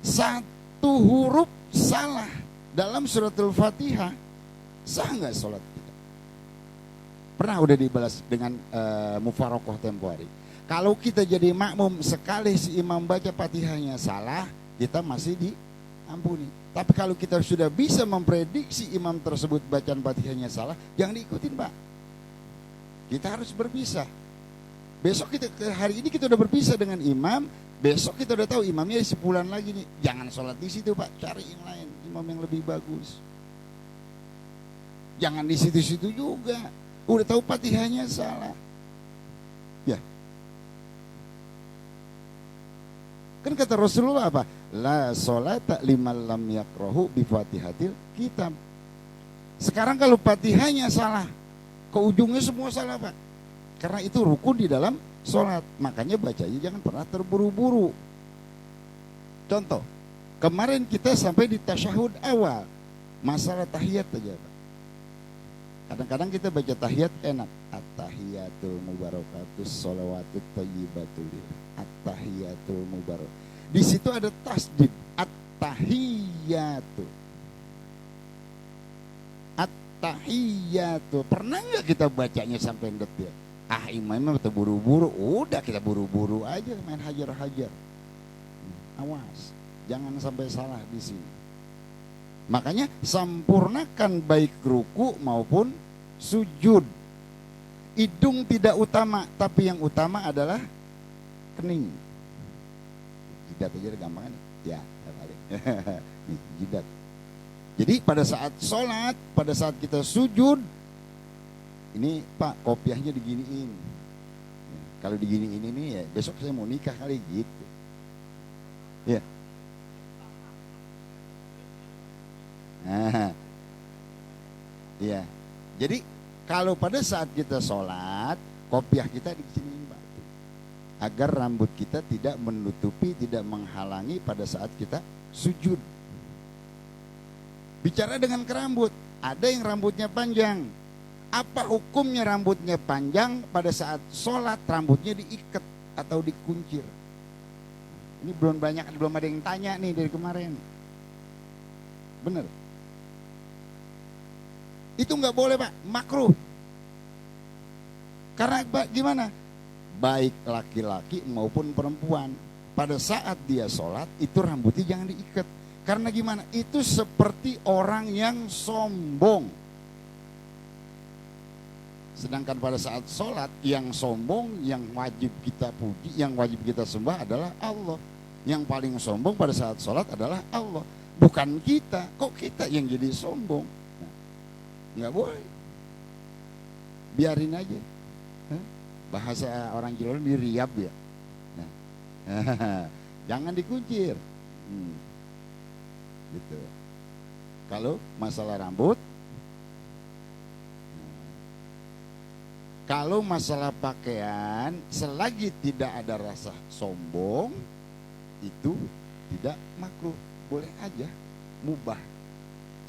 1 huruf salah dalam suratul Fatihah, sah nggak sholat kita? Pernah udah dibalas dengan mufarokoh tempo hari. Kalau kita jadi makmum, sekali si imam baca Fatihahnya salah, kita masih diampuni. Tapi kalau kita sudah bisa memprediksi imam tersebut bacaan Fatihahnya salah, jangan diikutin Pak. Kita harus berpisah. Besok hari ini kita udah berpisah dengan imam, besok kita udah tahu imamnya sebulan lagi nih. Jangan sholat di situ Pak, cari yang lain, imam yang lebih bagus. Jangan di situ-situ juga. Udah tahu Fatihahnya salah. Ya. Kan kata Rasulullah apa? La sholata liman lam yakrahu bi Fatihatil kitab. Sekarang kalau Fatihahnya salah, ke ujungnya semua salah Pak. Karena itu rukun di dalam sholat. Makanya bacanya jangan pernah terburu-buru. Contoh, kemarin kita sampai di tasyahud awal. Masalah tahiyat aja Pak. Kadang-kadang kita baca tahiyat enak. At-tahiyatul mubarakatus sholawatut thayyibatul at-tahiyatul mubarak. Di situ ada tasdid. At-tahiyatu. At-tahiyatu. Pernah nggak kita bacanya sampai detil? Imamnya terburu-buru, udah kita buru-buru aja main hajar-hajar. Awas, jangan sampai salah di sini. Makanya sempurnakan baik ruku maupun sujud. Hidung tidak utama, tapi yang utama adalah kening. Jidat aja gampang kan? Ya, nih, jidat. Jadi pada saat sholat, pada saat kita sujud, ini Pak kopiahnya diginiin. Ya, kalau diginiin ini ya besok saya mau nikah kali gitu. Ya. Nah, ya. Jadi kalau pada saat kita sholat, kopiah kita diginiin Pak, agar rambut kita tidak menutupi, tidak menghalangi pada saat kita sujud. Bicara dengan kerambut, ada yang rambutnya panjang. Apa hukumnya rambutnya panjang pada saat sholat rambutnya diikat atau dikuncir? Ini belum ada yang tanya nih dari kemarin. Bener? Itu nggak boleh Pak, makruh. Karena gimana? Baik laki-laki maupun perempuan, pada saat dia sholat itu rambutnya jangan diikat. Karena gimana? Itu seperti orang yang sombong. Sedangkan pada saat sholat yang sombong, yang wajib kita puji, yang wajib kita sembah adalah Allah. Yang paling sombong pada saat sholat adalah Allah, bukan kita. Kok kita yang jadi sombong? Nah, nggak boleh. Biarin aja. Bahasa orang Jawa ini riab ya. Nah, jangan dikuncir. Gitu. Kalau masalah rambut, kalau masalah pakaian, selagi tidak ada rasa sombong, itu tidak makruh, boleh aja, mubah,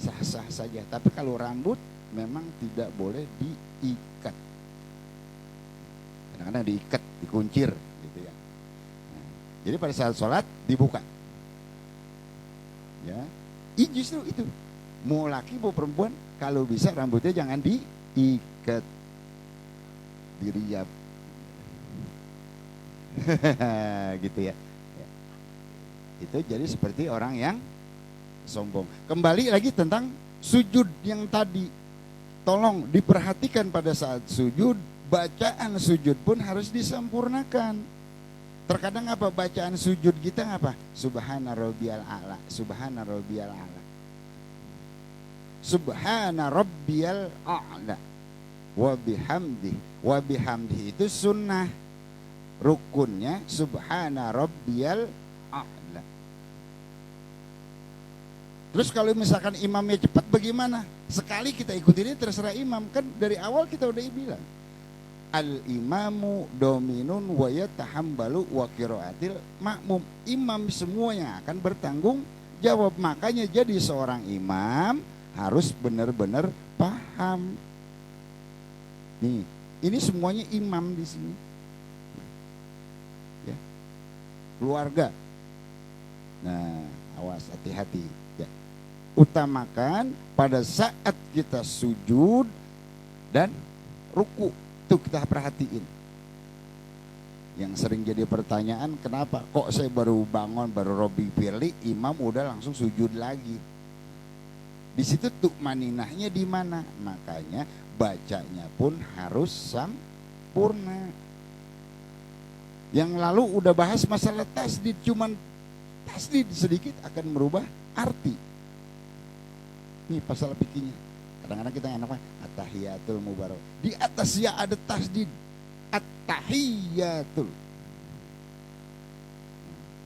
sah-sah saja. Tapi kalau rambut memang tidak boleh diikat. Kadang-kadang diikat, dikuncir, gitu ya. Nah, jadi pada saat sholat dibuka. Ya, ini justru itu. Mau laki mau perempuan, kalau bisa rambutnya jangan diikat, diriap, gitu ya. Itu jadi seperti orang yang sombong. Kembali lagi tentang sujud yang tadi. Tolong diperhatikan pada saat sujud, bacaan sujud pun harus disempurnakan. Terkadang apa bacaan sujud kita apa? Subhana rabbiyal a'la, subhana rabbiyal a'la. Subhana rabbiyal a'la wa bihamdi. Wa bihamdi itu sunnah. Rukunnya subhana rabbiyal a'la. Terus kalau misalkan imamnya cepat bagaimana? Sekali kita ikutin ini terserah imam. Kan dari awal kita udah bilang al-imamu dominun wa yatahambalu wa qiraatil makmum. Imam semuanya akan bertanggung jawab. Makanya jadi seorang imam harus benar-benar paham. Nih, ini semuanya imam di sini. Ya. Keluarga. Nah, awas hati-hati ya. Utamakan pada saat kita sujud dan ruku. Itu kita perhatiin. Yang sering jadi pertanyaan, kenapa kok saya baru bangun, baru Robi Firly, imam udah langsung sujud lagi. Di situ tukmaninahnya di mana? Makanya bacanya pun harus sempurna. Yang lalu udah bahas masalah tasdid, cuman tasdid sedikit akan merubah arti. Nih pasal fikihnya. Kadang-kadang kita enak mah at-tahiyatul mubarak. Di atas ya ada tasdid. At-tahiyatul.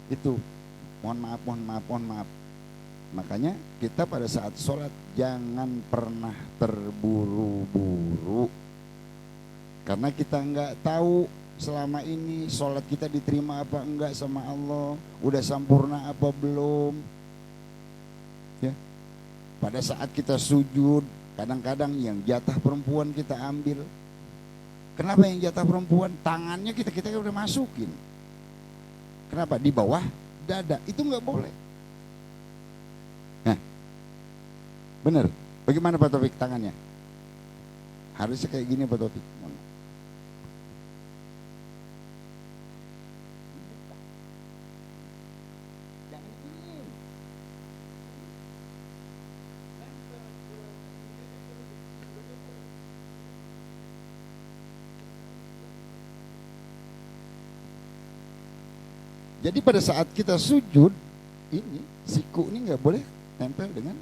Itu. Mohon maaf. Makanya kita pada saat sholat jangan pernah terburu-buru. Karena kita enggak tahu selama ini sholat kita diterima apa enggak sama Allah. Udah sempurna apa belum. Ya. Pada saat kita sujud, kadang-kadang yang jatah perempuan kita ambil. Kenapa yang jatah perempuan? Tangannya kita udah masukin. Kenapa? Di bawah dada. Itu nggak boleh. Nah, bener. Bagaimana Pak Taufik tangannya? Harusnya kayak gini Pak Taufik. Jadi pada saat kita sujud, ini siku ini nggak boleh nempel dengan.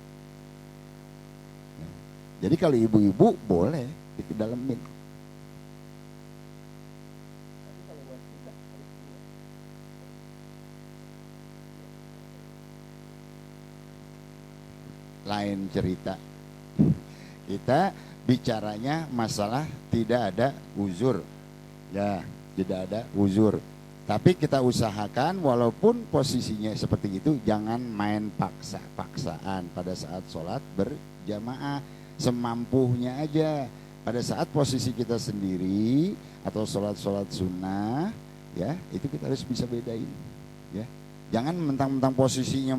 Jadi kalau ibu-ibu boleh dikedalamin. Lain cerita. Kita bicaranya masalah tidak ada uzur. Ya, tidak ada uzur. Tapi kita usahakan walaupun posisinya seperti itu, jangan main paksa-paksaan pada saat sholat berjamaah, semampunya aja. Pada saat posisi kita sendiri atau sholat-sholat sunnah, ya itu kita harus bisa bedain. Ya, jangan mentang-mentang posisinya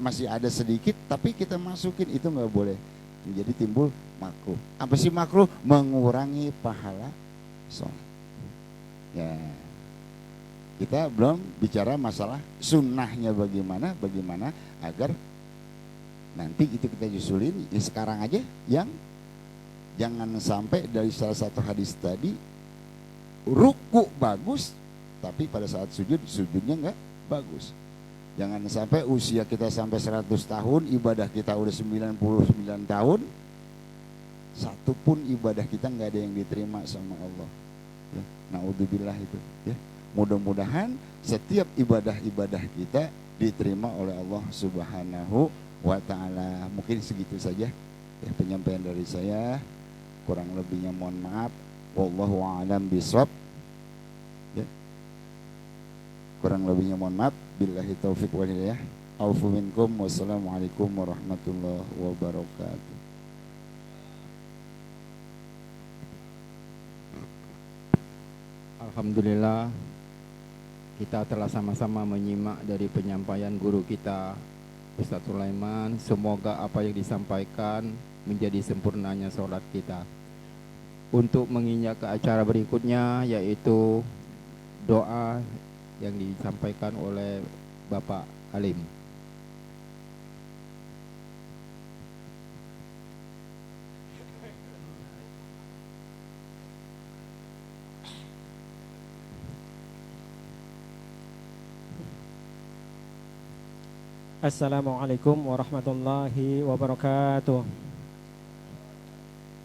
masih ada sedikit, tapi kita masukin, itu nggak boleh. Jadi timbul makruh. Apa sih makruh? Mengurangi pahala sholat. Ya. Kita belum bicara masalah sunnahnya bagaimana agar nanti itu kita usulin ya sekarang aja, yang jangan sampai dari salah satu hadis tadi ruku bagus tapi pada saat sujudnya nggak bagus. Jangan sampai usia kita sampai 100 tahun, ibadah kita udah 99 tahun, satu pun ibadah kita nggak ada yang diterima sama Allah. Ya, naudzubillah itu. Ya. Mudah-mudahan setiap ibadah-ibadah kita diterima oleh Allah Subhanahu wa ta'ala. Mungkin segitu saja ya penyampaian dari saya. Kurang lebihnya mohon maaf. Wallahu a'lam bishawab. Ya. Kurang lebihnya mohon maaf. Billahi taufiq wal hidayah. Aufu minkum. Wassalamualaikum warahmatullahi wabarakatuh. Alhamdulillah, kita telah sama-sama menyimak dari penyampaian guru kita Ustaz Sulaiman. Semoga apa yang disampaikan menjadi sempurnanya sholat kita. Untuk menginjak ke acara berikutnya, yaitu doa yang disampaikan oleh Bapak Alim. Assalamualaikum warahmatullahi wabarakatuh.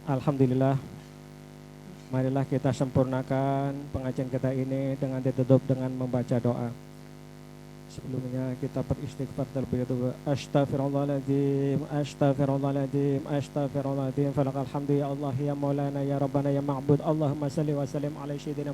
Alhamdulillah, marilah kita sempurnakan pengajian kita ini dengan ditutup dengan membaca doa. Sebelumnya kita beristighfar terlebih dahulu. Astaghfirullahaladzim, astaghfirullahaladzim, astaghfirullahaladzim. Falakal hamdu ya Allah ya Maulana ya Rabbana ya Ma'bud. Allahumma salli wa sallim ala sayyidina